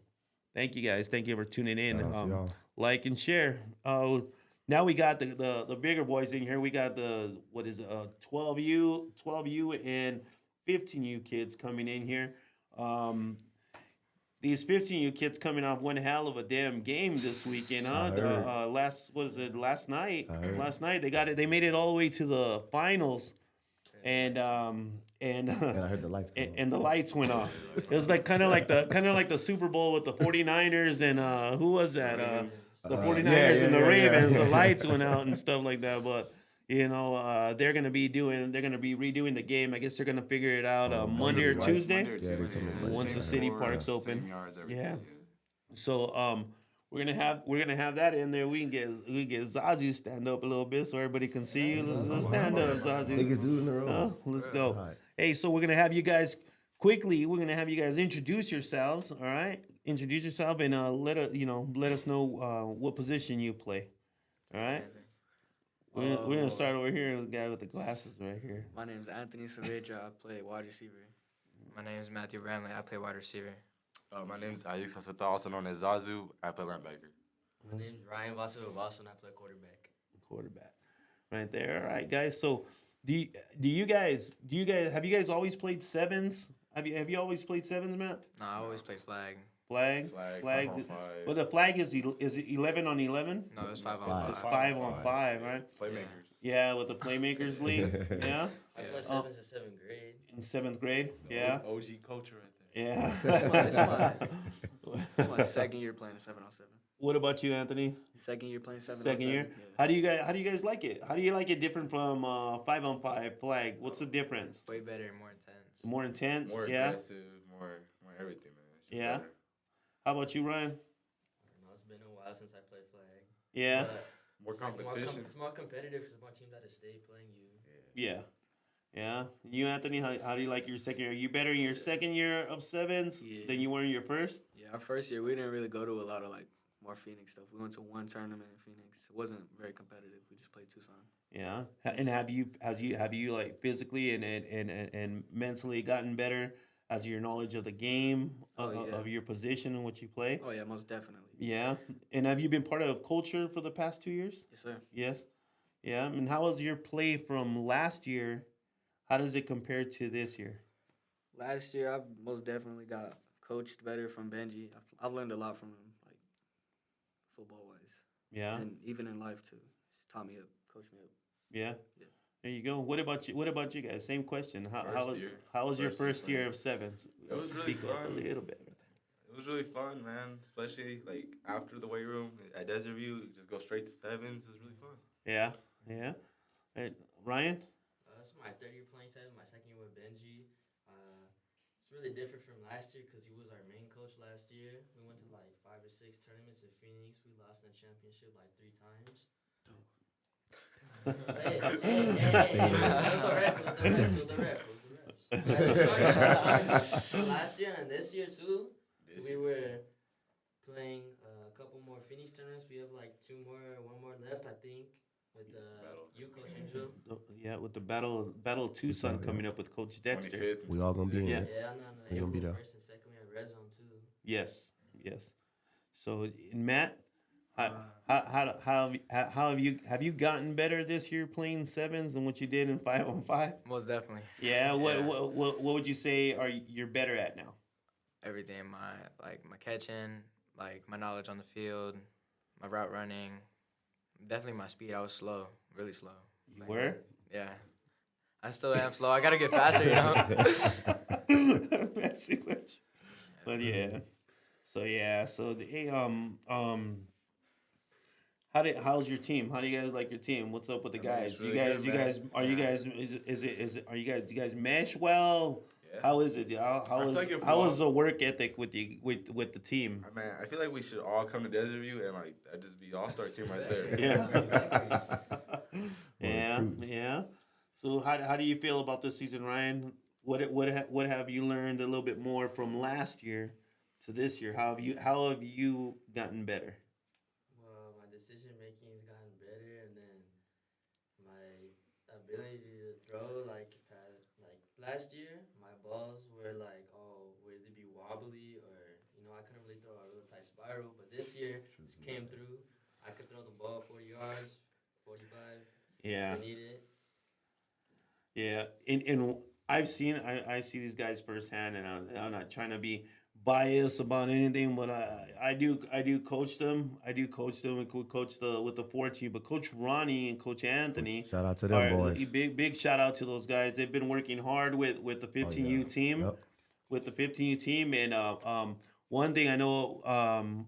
Thank you guys. Thank you for tuning in. Shout out to y'all. Like and share. Now we got the bigger boys in here. We got the 12U and 15U kids coming in here. These 15U kids coming off one hell of a damn game this weekend, huh? Last night? Last night they got it. They made it all the way to the finals, and And I heard the lights go and the lights went off. It was like kind of like the Super Bowl with the 49ers and who was that? The 49ers and the Ravens. The lights went out and stuff like that. But they're gonna be redoing the game. I guess they're gonna figure it out Monday or Tuesday. Yeah, they told me about Once the city park's open. Same yards, everything. Yeah. So we're gonna have that in there. We can get Zazu stand up a little bit so everybody can see you. Let's stand up, Zazu. Biggest dude in the room. Let's go. All right. Hey, so we're gonna have you guys quickly, we're gonna have you guys introduce yourselves. All right, introduce yourself and let us know what position you play. All right. We're gonna start over here with the guy with the glasses right here. My name's Anthony Saavedra. I play wide receiver. My name is Matthew Bramley. I play wide receiver. My name is Ayuk Sasota, also known as Zazu. I play linebacker. My name's Ryan Vasu of Boston. I play quarterback. Quarterback, right there. All right, guys. So, do you guys have you guys always played sevens? Have you always played sevens, Matt? No, I always play flag. Flag. 5-on-5. Well, the flag is it 11 on 11? No, it's 5-on-5. It's 5-on-5, right? Playmakers. Yeah, with the Playmakers League. Yeah. I play sevens in 7th grade. In 7th grade. Yeah. OG culture right Yeah. It's my second year playing 7-on-7. What about you, Anthony? Second year playing 7-on-7. Second year. Yeah. How do you guys like it? How do you like it different from 5-on-5 flag? What's the difference? Way better and more intense. More intense. there. More Yeah. aggressive, more everything, man. It's just Yeah. better. How about you, Ryan? I don't know, it's been a while since I played flag. Yeah. But More it's like competition. it's more competitive because more teams out of state playing you. Yeah. Yeah. You, Anthony, how do you like your second year? Are you better in your second year of sevens Yeah. than you were in your first? Yeah, our first year, we didn't really go to a lot of, like, more Phoenix stuff. We went to one tournament in Phoenix. It wasn't very competitive. We just played Tucson. Yeah. And have you like physically and mentally gotten better as your knowledge of the game, of your position and what you play? Oh, yeah, most definitely. Yeah. And have you been part of culture for the past 2 years? Yes, sir. Yes. Yeah. And how was your play from last year? How does it compare to this year? Last year, I've most definitely got coached better from Benji. I've learned a lot from him, like, football-wise. Yeah. And even in life, too. He's taught me up, coached me up. Yeah. Yeah. There you go. What about you guys? Same question. First year. How was your First first year year of sevens? It was really Speak up a fun. little bit. It was really fun, man. Especially like after the weight room at Desert View, just go straight to sevens. It was really fun. Yeah. Yeah. Hey, Ryan? This is my 3rd year playing seven, my second year with Benji. It's really different from last year because he was our main coach last year. We went to like 5 or 6 tournaments in Phoenix. We lost in the championship like 3 times. Hey. It was the ref. Last year and this year too, we were playing a couple more Phoenix tournaments. We have like one more left, I think, with you, Coach Angel. Yeah, with the battle of Tucson coming up with Coach Dexter. 25th. We all gonna be in Yeah. there. Yeah, We gonna be there. First and second, we have red zone too. Yes. Yes. So, Matt, how have you gotten better this year playing sevens than what you did in 5-on-5? Most definitely. Yeah. What would you say you're better at now? Everything, my catching, like my knowledge on the field, my route running, definitely my speed. I was slow, really slow. You were? Yeah. I still am slow. I gotta get faster, you know. Messing with you. But yeah. So hey, how's your team? How do you guys like your team? What's up with the guys? it's really good, you man. guys are you guys do you guys mesh well? Yeah. How is it? I feel like if we how all- is the work ethic with the team? Man, I feel like we should all come to Desert View and like that just be all-star team right there. Yeah. Yeah. So how do you feel about this season, Ryan? What have you learned a little bit more from last year to this year? How have you gotten better? Well, my decision making has gotten better, and then my ability to throw like last year, my balls were like would it be wobbly or I couldn't really throw a real tight spiral. But this year, just came through. I could throw the ball 40 yards, 45. Yeah. If I need it. Yeah, and I see these guys firsthand, and I'm not trying to be biased about anything, but I do coach them. I do coach them and coach with the 4 but Coach Ronnie and Coach Anthony. Shout out to them boys. Big shout out to those guys. They've been working hard with the 15U team, Yep. with the 15U team, and one thing I know,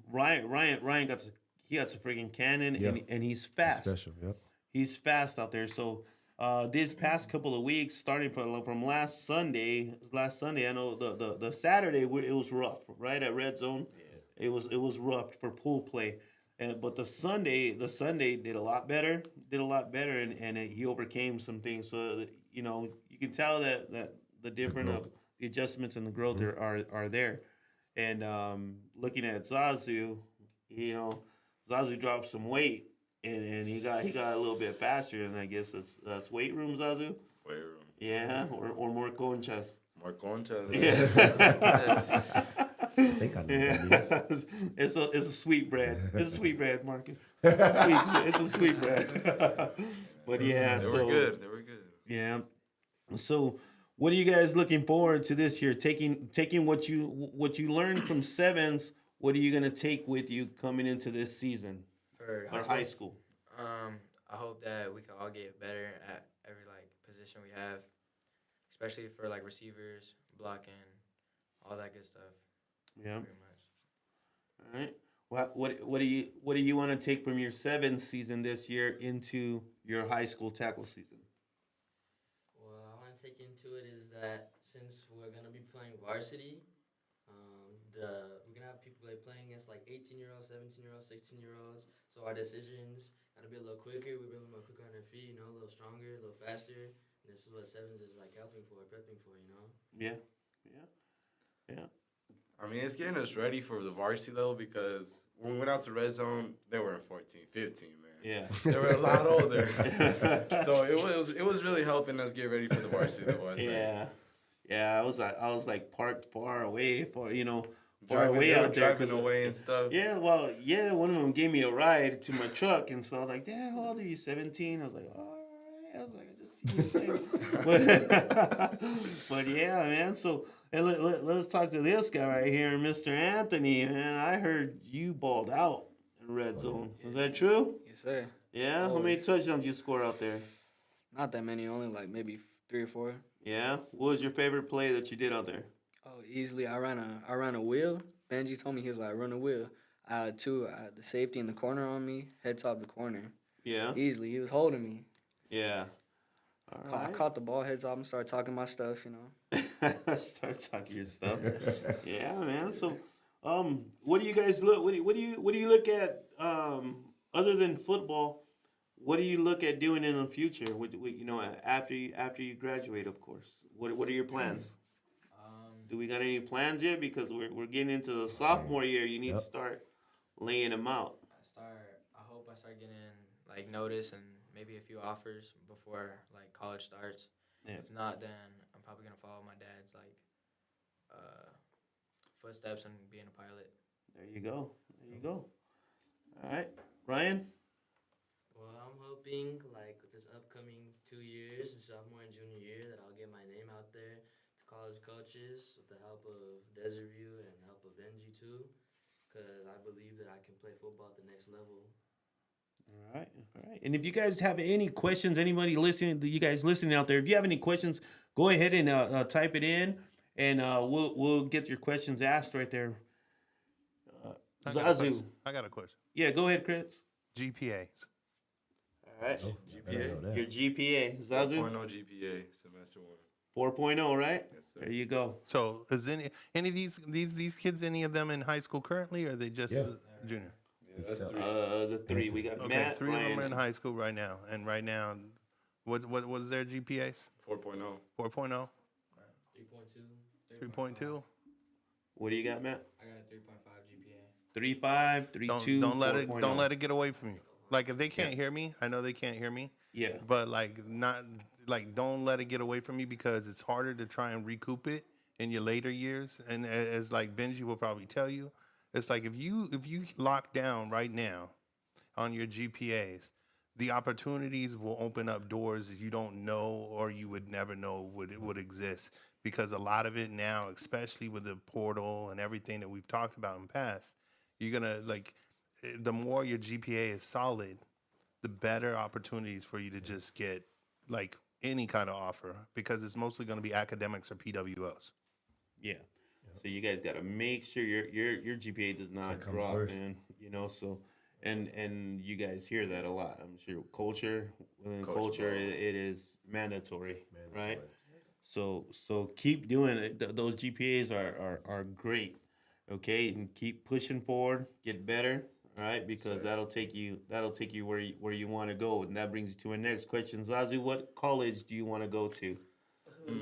Ryan got some freaking cannon, Yeah. and he's fast. Special. Yep. He's fast out there. So this past couple of weeks, starting from last Sunday, I know the Saturday it was rough, right at Red Zone. Yeah. It was rough for pool play, but the Sunday did a lot better, and he overcame some things. So you can tell that the different the adjustments and the growth are there. And looking at Zazu, you know, Zazu dropped some weight, and he got a little bit faster, and I guess that's weight room, Zazu. Weight room. Yeah, or more conchas. More conchas. Yeah. I think I know what that means. It's a sweet bread. It's a sweet bread, Marcus. It's a sweet bread. But yeah, They were good. They were good. Yeah. So, what are you guys looking forward to this year? Taking what you learned from sevens. What are you gonna take with you coming into this season For or high school? I hope that we can all get better at every like position we have, especially for like receivers, blocking, all that good stuff. Yeah. Pretty much. All right. What do you want to take from your sevens season this year into your high school tackle season? Well, I want to take into it is that since we're gonna be playing varsity, we're gonna have people playing against like 18-year-olds, 17-year-olds, 16-year-olds. So our decisions gotta be a little quicker. We're a little more quicker on their feet, a little stronger, a little faster. And this is what sevens is like helping for, prepping for, Yeah. I mean, it's getting us ready for the varsity level because when we went out to red zone, they were 14, 15, man. Yeah. They were a lot older. So it was really helping us get ready for the varsity level. Yeah. I was like parked far away, far Driving, away out there. driving away and stuff. Yeah, well, yeah, one of them gave me a ride to my truck, and so I was like, "Dad, how old are you? 17?" I was like, "All right." I was like, "I just see you." But yeah, man. So and let's talk to this guy right here, Mr. Anthony. Man, I heard you balled out in red zone. Is that true? Yes, sir. Yeah. How many touchdowns you score out there? Not that many, only like maybe 3 or 4. Yeah. What was your favorite play that you did out there? Oh, easily. I ran a wheel. Benji told me he was like, run a wheel. I had 2. I had the safety in the corner on me, head top the corner. Yeah. Easily. He was holding me. Yeah. All right. I caught the ball, heads up, and started talking my stuff, Start talking your stuff. Yeah, man. So, what do you guys look? What do you look at? Other than football, what do you look at doing in the future? After you graduate, of course. What are your plans? Do we got any plans yet? Because we're getting into the sophomore year. You need to start laying them out. I hope I start getting like notice and maybe a few offers before like college starts. Yeah. If not, then I'm probably gonna follow my dad's like footsteps and being a pilot. There you go. All right, Ryan. Well, I'm hoping like with this upcoming 2 years, sophomore and junior year, that I'll get my name out there to college coaches with the help of Desireview and help of Benji too, because I believe that I can play football at the next level. All right. And if you guys have any questions, anybody listening, you guys listening out there, if you have any questions, go ahead and type it in, and we'll get your questions asked right there. Zazu. I got a question. Yeah, go ahead, Chris. GPAs. All right. GPA. Your GPA, Zazu. 4.0 GPA, semester 1. 4.0, right? Yes, sir. There you go. So is any of these kids, any of them in high school currently, or are they just junior? Yeah, that's 3. The 3 we got. Okay, Matt, 3 of them Ryan. are in high school right now, and right now, what was their GPAs? 4.0. 4.0, 3.2. 3.2. What do you got, Matt? I got a 3.5 GPA. 3.5, 3.2. Don't let it get away from you. Like if they can't hear me, I know they can't hear me. Yeah. But don't let it get away from you, because it's harder to try and recoup it in your later years. And as like Benji will probably tell you, it's like if you lock down right now on your GPAs, the opportunities will open up doors that you don't know or you would never know would exist. Because a lot of it now, especially with the portal and everything that we've talked about in the past, you're gonna the more your GPA is solid, the better opportunities for you to just get like any kind of offer, because it's mostly going to be academics or PWOs. Yeah. So you guys got to make sure your GPA does not drop, first. man. So and you guys hear that a lot. I'm sure within culture it is mandatory, right? So keep doing it. Those GPAs are great. Okay, and keep pushing forward, get better, all right? Because that'll take you where you want to go, and that brings you to our next question. Zazu, what college do you want to go to? I don't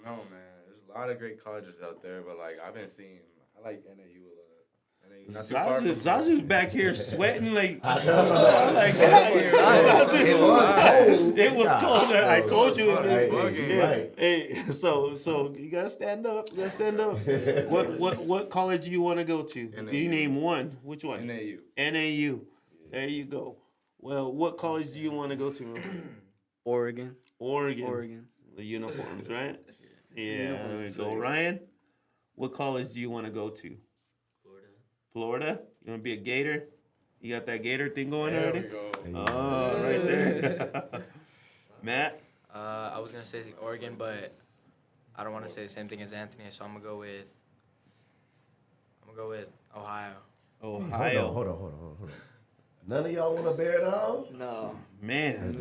know, man. There's a lot of great colleges out there, but like I've been seeing, I like NAU a lot. NAU, not too far from Zazu's back here sweating like. I'm like, It was cold. It was cold. I told you. Right. Hey, so you gotta stand up. You gotta stand up. What college do you want to go to? NAU. You name one. Which one? NAU. NAU. There you go. Well, what college do you want to go to? Oregon. Oregon. The uniforms, right? Yeah. There you go. Ryan, what college do you want to go to? Florida? You want to be a Gator? You got that Gator thing going already? There we go. Oh, right there. Matt? I was gonna say Oregon, but I don't want to say the same thing as Anthony, so I'm gonna go with Ohio. Ohio. Hold on. None of y'all want to bear down? No. Man.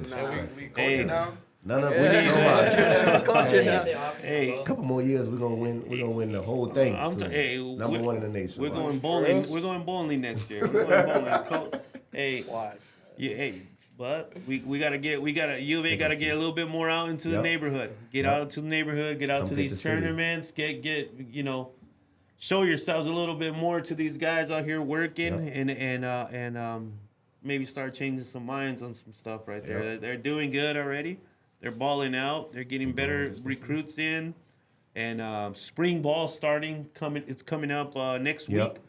We coaching now? None of we need nobody. Coaching now. Hey, A couple more years, we're gonna win. We're gonna win the whole thing. hey, Number one in the nation. We're watch. going bowling. We're going bowling next year. We're going bowling. Hey, Watch. yeah, hey, but U of A gotta get a little bit more out into the neighborhood. Get out to the neighborhood. Get out Come to get these the city. tournaments. Get show yourselves a little bit more to these guys out here working and maybe start changing some minds on some stuff right there. Yep. They're doing good already. They're balling out. They're getting better recruits in, and spring ball starting. It's coming up next week. Yep.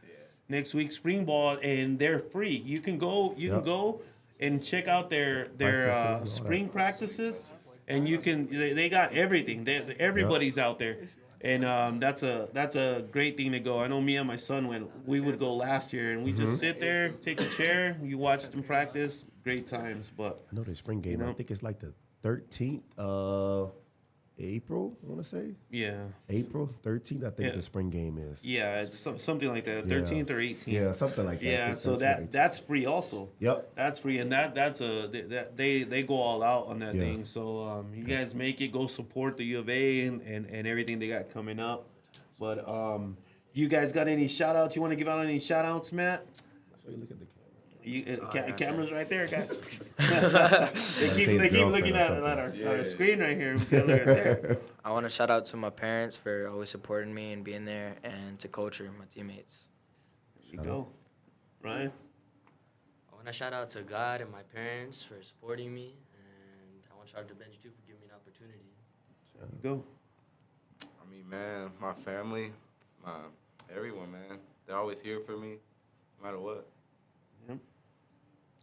Next week, spring ball, and they're free. You can go. You can go and check out their Practices, spring practices, and you can. They got everything. Everybody's out there, and that's a great thing to go. I know me and my son went. We would go last year, and we just sit there, take a chair, you watch them practice. Great times, but I know the spring game. I think it's like the 13th April, I want to say. Yeah. April 13th, I think the spring game is. Yeah, it's something like that. 13th or 18th. Yeah, something like that. Yeah, so that's free also. Yep. That's free, and they go all out on that thing. So you guys make it, go support the U of A and everything they got coming up. But you guys got any shout outs? You want to give out any shout outs, Matt? So you look at the camera. Camera's right there, guys. they keep looking at our screen right here. We can look at there. I want to shout out to my parents for always supporting me and being there, and to Culture, my teammates. There you go. Ryan? I want to shout out to God and my parents for supporting me, and I want to shout out to Benji too for giving me an opportunity. There you go. I mean, man, my family, everyone, man. They're always here for me, no matter what.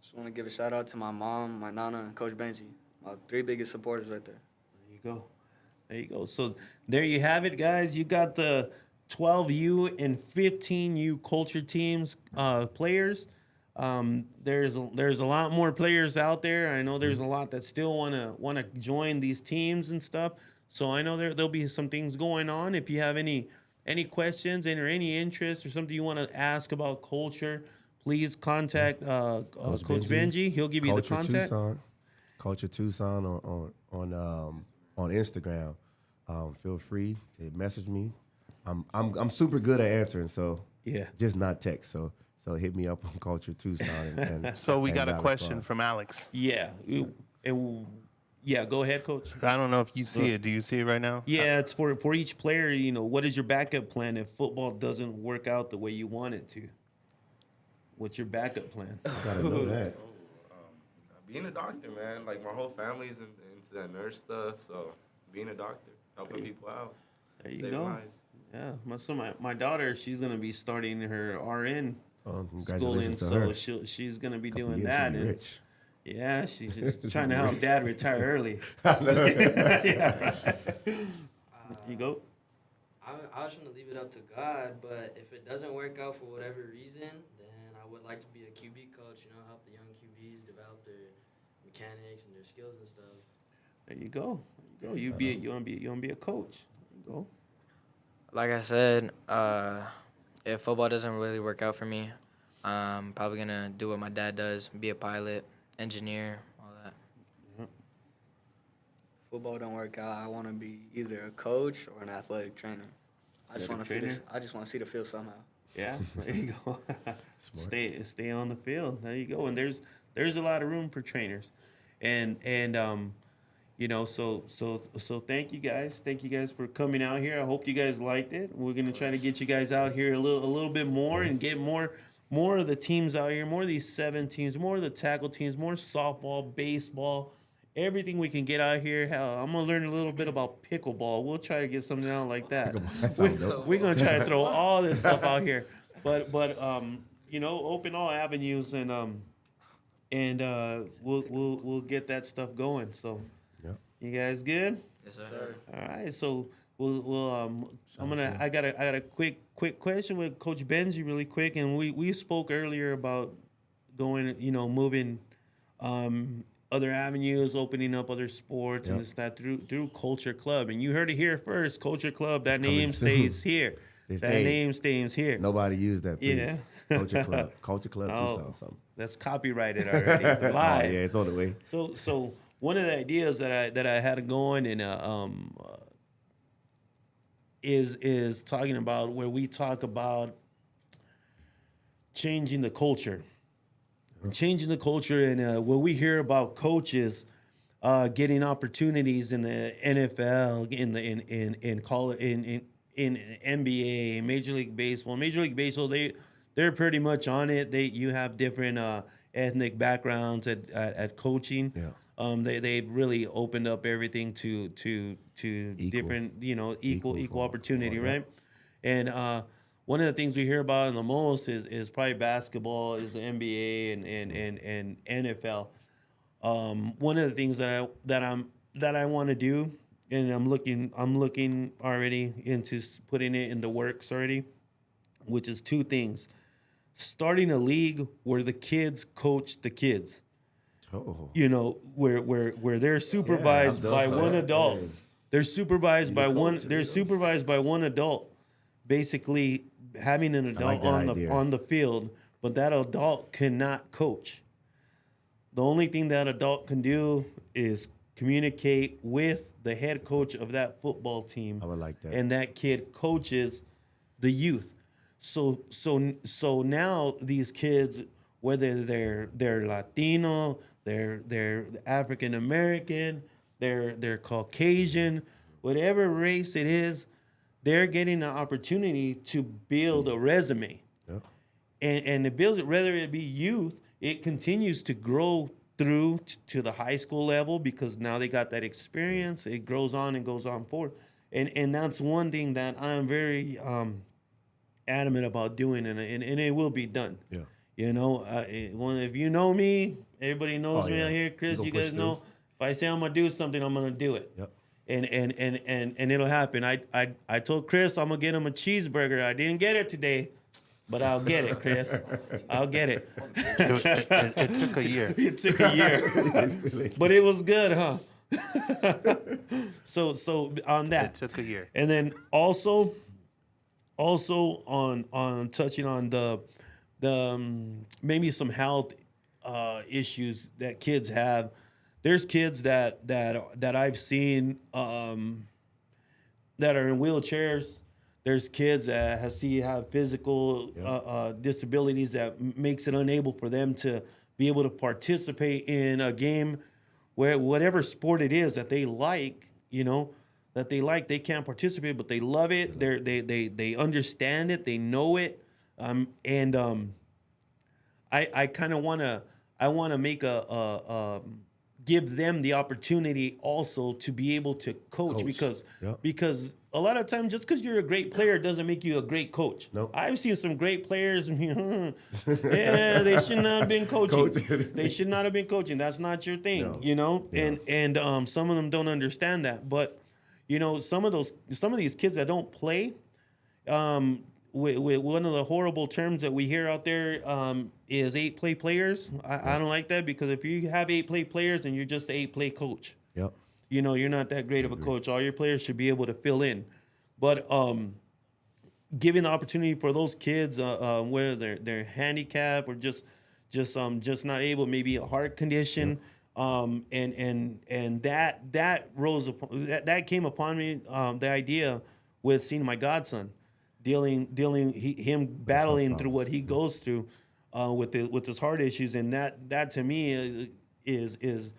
Just want to give a shout out to my mom, my nana, and Coach Benji. My 3 biggest supporters right there. There you go. So there you have it, guys. You got the 12U and 15U culture teams players. There's a lot more players out there. I know there's a lot that still wanna join these teams and stuff. So I know there'll be some things going on. If you have any questions or any interest or something you want to ask about culture, please contact Coach Benji. He'll give you the contact. Culture Tucson on Instagram. Feel free to message me. I'm super good at answering, so just not text. So hit me up on Culture Tucson. And so we got a question respond. from Alex. Yeah. Yeah, go ahead, Coach. I don't know if you see it. Do you see it right now? Yeah, it's for each player. What is your backup plan if football doesn't work out the way you want it to? What's your backup plan? Gotta know that. Being a doctor, man. Like, my whole family's into that nurse stuff, so being a doctor, helping people out. There you saving go. lives. Yeah, my daughter, she's gonna be starting her RN schooling, congratulations to so her. she's gonna be Couple doing years, that. she'll be And rich. yeah, she's just trying to help Dad retire early. You go. I just want to leave it up to God, but if it doesn't work out for whatever reason, then I would like to be a QB coach, help the young QBs develop their mechanics and their skills and stuff. There you go. You want to be a coach. There you go. Like I said, if football doesn't really work out for me, I'm probably going to do what my dad does, be a pilot, engineer, all that. Football don't work out, I want to be either a coach or an athletic trainer. I just want to see the field somehow. Yeah, there you go. Stay on the field. There you go. And there's a lot of room for trainers, and So thank you guys. Thank you guys for coming out here. I hope you guys liked it. We're gonna try to get you guys out here a little bit more and get more of the teams out here, more of these 7 teams, more of the tackle teams, more softball, baseball, everything we can get out here. Hell, I'm gonna learn a little bit about pickleball. We'll try to get something out like that. We're gonna try to throw all this stuff out here, but open all avenues and we'll get that stuff going. So. You guys good? Yes, sir. All right, so we'll I got a quick question with Coach Benji really quick, and we spoke earlier about going, moving other avenues, opening up other sports and this that through Culture Club, and you heard it here first. Culture Club, that name stays here. Name stays here. Nobody used that, please. Yeah. Culture Club Tucson something. That's copyrighted already. Live. Oh, yeah, it's on the way. So one of the ideas that I had going and is talking about where we talk about changing the culture, and where we hear about coaches getting opportunities in the NFL, in NBA, Major League Baseball. Major League Baseball, they're pretty much on it. You have different ethnic backgrounds at coaching. Yeah. They really opened up everything to different, equal opportunity, right? And one of the things we hear about the most is probably basketball, is the NBA and NFL. One of the things that I want to do, and I'm looking already into putting it in the works already, which is 2 things: starting a league where the kids coach the kids. Oh. Where they're supervised by one adult. They're supervised by one. They're supervised by one adult, basically having an adult on the field, but that adult cannot coach. The only thing that adult can do is communicate with the head coach of that football team. I would like that. And that kid coaches the youth. So now these kids, whether they're Latino, they're African American, they're Caucasian, whatever race it is, they're getting an opportunity to build a resume. Yeah. And it builds it, whether it be youth, it continues to grow through to the high school level, because now they got that experience. It grows on and goes on forward. And that's one thing that I'm very adamant about doing, and it will be done. Yeah. If you know me, everybody knows me out here. Chris, you guys know, if I say I'm gonna do something, I'm gonna do it. Yep. And it'll happen. I told Chris I'm gonna get him a cheeseburger. I didn't get it today, but I'll get it, Chris. I'll get it. It took a year. It took a year, but it was good, huh? So on that, It took a year. and then also on touching on the maybe some health issues that kids have. There's kids that I've seen that are in wheelchairs. There's kids that have physical disabilities that makes it unable for them to be able to participate in a game where whatever sport it is that they like, they can't participate, but they love it. They understand it. They know it. I kind of want to make give them the opportunity also to be able to coach. Because a lot of times, just because you're a great player doesn't make you a great coach. Nope. I've seen some great players. They should not have been coaching. They should not have been coaching. That's not your thing, No. Yeah. And some of them don't understand that. But some of these kids that don't play, with one of the horrible terms that we hear out there is 8-play players. I don't like that, because if you have 8-play players, then you're just an 8-play coach. Yep. You're not that great of a coach. All your players should be able to fill in. But giving the opportunity for those kids, whether they're handicapped or just not able, maybe a heart condition, and that rose upon that came upon me, the idea with seeing my godson. Him battling through what he goes through with his heart issues, and that to me is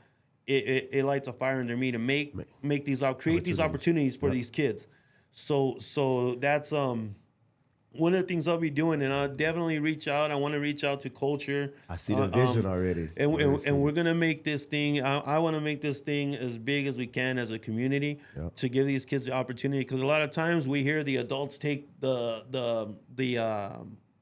it lights a fire under me to make these create these opportunities for these kids. So that's one of the things I'll be doing, and I'll definitely reach out. I want to reach out to Culture. I see the vision already. And we're going to make this thing, I want to make this thing as big as we can as a community to give these kids the opportunity. Because a lot of times we hear the adults take the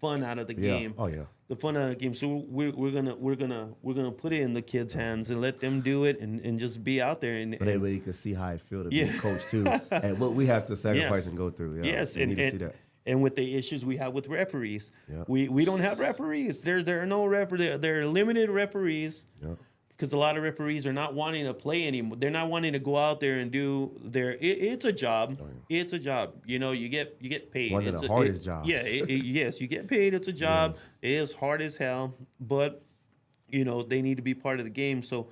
fun out of the game. Oh, yeah. The fun out of the game. So we're gonna put it in the kids' hands and let them do it and just be out there. And so everybody can see how I feel to be a coach, too. And what we have to sacrifice and go through. Yeah. Yes, need to see that. And with the issues we have with referees, we don't have referees. There are no referees. There are limited referees because a lot of referees are not wanting to play anymore. They're not wanting to go out there and do their. It's a job. It's a job. You know, you get paid. One of the hardest jobs. Yeah. Yes, you get paid. It's a job. It is hard as hell, but you know they need to be part of the game. So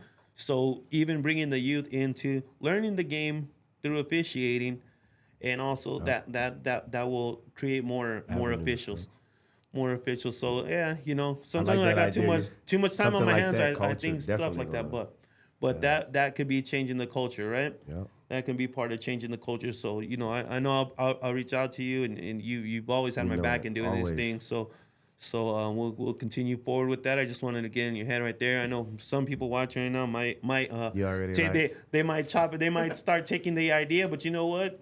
even bringing the youth into learning the game through officiating. And also that will create more officials, more officials. So yeah, you know, sometimes I got too much time on my hands. I think stuff like that, but that could be changing the culture, right? Yeah, that can be part of changing the culture. So you know, I know I'll reach out to you, and you've always had my back in doing these things. So we'll continue forward with that. I just wanted to get in your head right there. I know some people watching right now might they might chop it. They might start taking the idea, but you know what?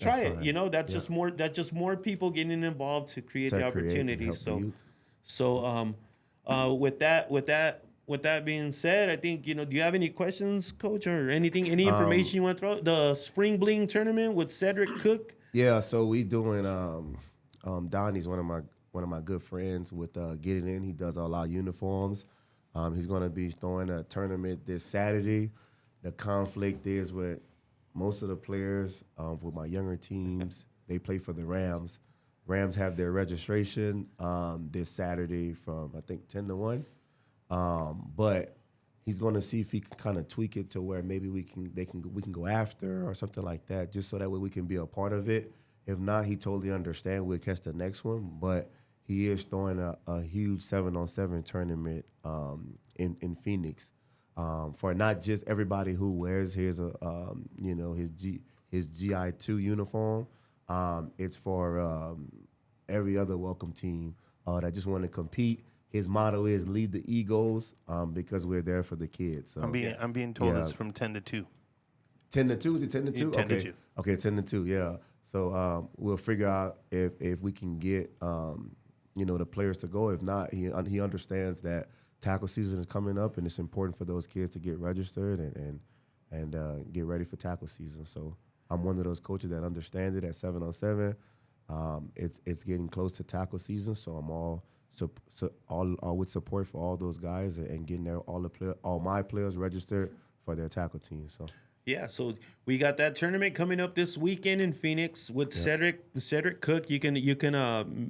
Try it. You know, that's just more people getting involved to create the opportunity. So with that being said, I think, you know, do you have any questions, Coach, or any information you want to throw? The Spring Bling tournament with Cedric Cook. Yeah, so we doing Donnie's one of my good friends with Get It In. He does all our uniforms. He's going to be throwing a tournament this Saturday. The conflict is with most of the players with my younger teams, they play for the Rams. Rams have their registration this Saturday from, I think, 10 to 1. But he's going to see if he can kind of tweak it to where maybe we can go after or something like that, just so that way we can be a part of it. If not, he totally understands. We'll catch the next one. But he is throwing a huge 7-on-7 tournament in Phoenix. For not just everybody who wears his GI2 uniform. It's for every other welcome team that just want to compete. His motto is "Leave the egos," because we're there for the kids. So, I'm being told it's from 10 to 2. 10 to 2? Is it 10 to 2? 10 to 2. Okay, 10 to 2. Yeah. So we'll figure out if we can get the players to go. If not, he understands that tackle season is coming up, and it's important for those kids to get registered and get ready for tackle season. So I'm one of those coaches that understand it at 7-on-7. It's getting close to tackle season, so I'm all with support for all those guys and getting all my players registered for their tackle team. So. Yeah, so we got that tournament coming up this weekend in Phoenix with Cedric Cook. You can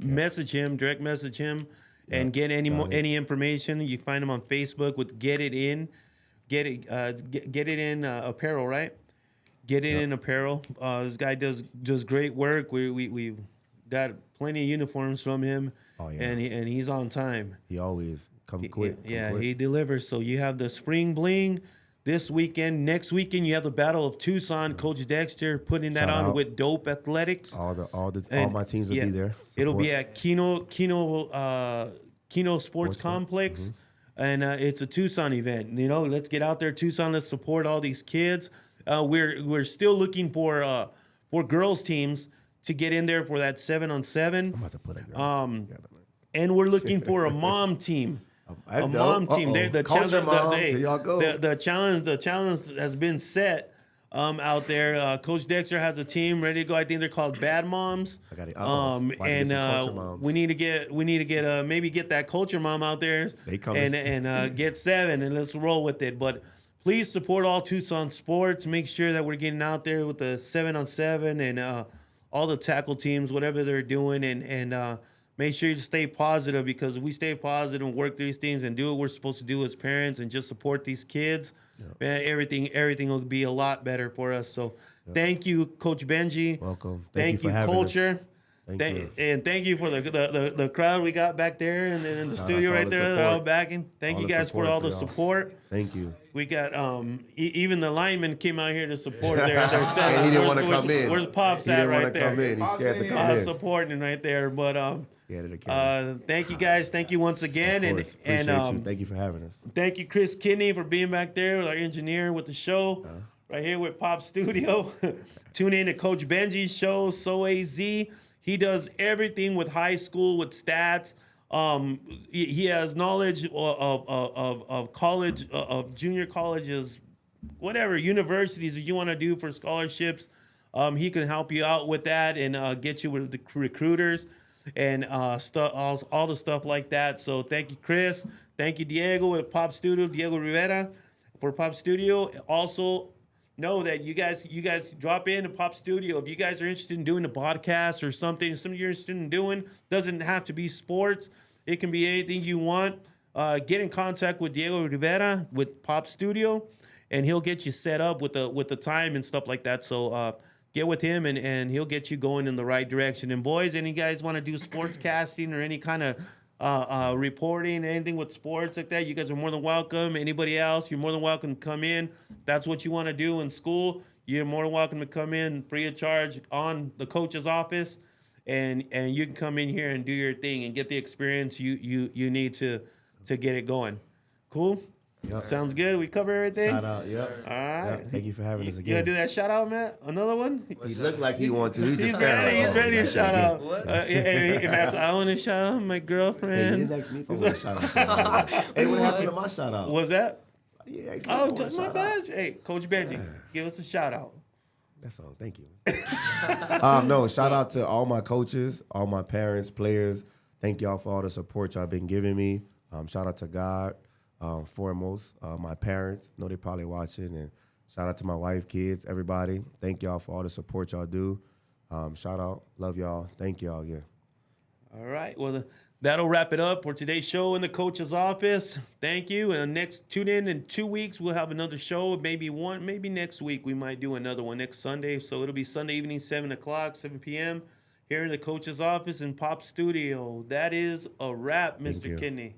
message him, direct message him, and get any information. You find him on Facebook with Get It In, Get It In apparel, right? Get It In apparel. This guy does great work. We've got plenty of uniforms from him, and he's on time. He always come quick. He delivers. So you have the Spring Bling this weekend. Next weekend you have the Battle of Tucson. Coach Dexter putting that on with Dope Athletics. All my teams will be there. It'll be at Kino Sports Complex, and it's a Tucson event. You know, let's get out there, Tucson. Let's support all these kids. We're still looking for girls teams to get in there for that 7-on-7. I'm about to put a girls team together. And we're looking for a mom team. A mom team. The challenge has been set out there. Coach Dexter has a team ready to go. I think they're called Bad Moms. We need to get maybe get that culture mom out there and get 7 and let's roll with it. But please support all Tucson sports. Make sure that we're getting out there with the 7-on-7 and all the tackle teams, whatever they're doing, and make sure you stay positive, because if we stay positive and work through these things and do what we're supposed to do as parents and just support these kids, man, everything will be a lot better for us. So thank you, Coach Benji. Welcome. Thank you, for having Culture. us. Thank you. And thank you for the crowd we got back there and in the Shout out studio to all right the there. They're all support. backing. Thank All you the guys for support all for the y'all. support. Thank you. We got even the linemen came out here to support their segments. And he didn't want to come in. Where's Pops He at didn't right want to there? come in. He's scared to come in. Supporting right there. But Scared of the camera. thank you guys. Thank you once again. Of course. And Appreciate you. Thank you for having us. thank you, Chris Kinney, for being back there with our engineer with the show. Right here with Pop Studio. Tune in to Coach Benji's show, So AZ. He does everything with high school, with stats. He has knowledge of college, of junior colleges, whatever, universities that you want to do for scholarships. He can help you out with that and get you with the recruiters and all the stuff like that. So thank you, Chris. Thank you, Diego with Pop Studio, Diego Rivera for Pop Studio. Also, know that you guys drop in to Pop Studio if you guys are interested in doing a podcast or something you're interested in doing. Doesn't have to be sports. It can be anything you want. Get in contact with Diego Rivera with Pop Studio, and he'll get you set up with the time and stuff like that. So get with him, and he'll get you going in the right direction. And boys, any guys want to do sports casting or any kind of reporting, anything with sports like that, you guys are more than welcome. Anybody else, you're more than welcome to come in. If that's what you want to do in school, you're more than welcome to come in free of charge on the coach's office, and you can come in here and do your thing and get the experience you need to get it going. Cool? Yep. Sounds good. We cover everything? Shout out. Yep. All right. Yep. Thank you for having us You again. gonna do that shout out, Matt? Another one? He looked like he wanted to. He just He's kinda ready. like, He's ready to shout out. What? Hey, Matt, I want to shout out my Hey, girlfriend. you didn't ask me if I want to shout out. Hey, what happened to my shout out? Was that? You asked me if I Oh, wanted to just my shout out. badge. Hey, Coach Benji, give us a shout out. That's all. Thank you. No, shout out to all my coaches, all my parents, players. Thank y'all for all the support y'all been giving me. Shout out to God, foremost. My parents, know they probably watching. And shout out to my wife, kids, everybody. Thank y'all for all the support y'all do. Shout out. Love y'all. Thank y'all again. All right. Well, that'll wrap it up for today's show in the coach's office. Thank you. And tune in 2 weeks. We'll have another show. Maybe next week we might do another one next Sunday. So it'll be Sunday evening, 7 p.m. here in the coach's office in Pop Studio. That is a wrap, Mr. you. Kidney.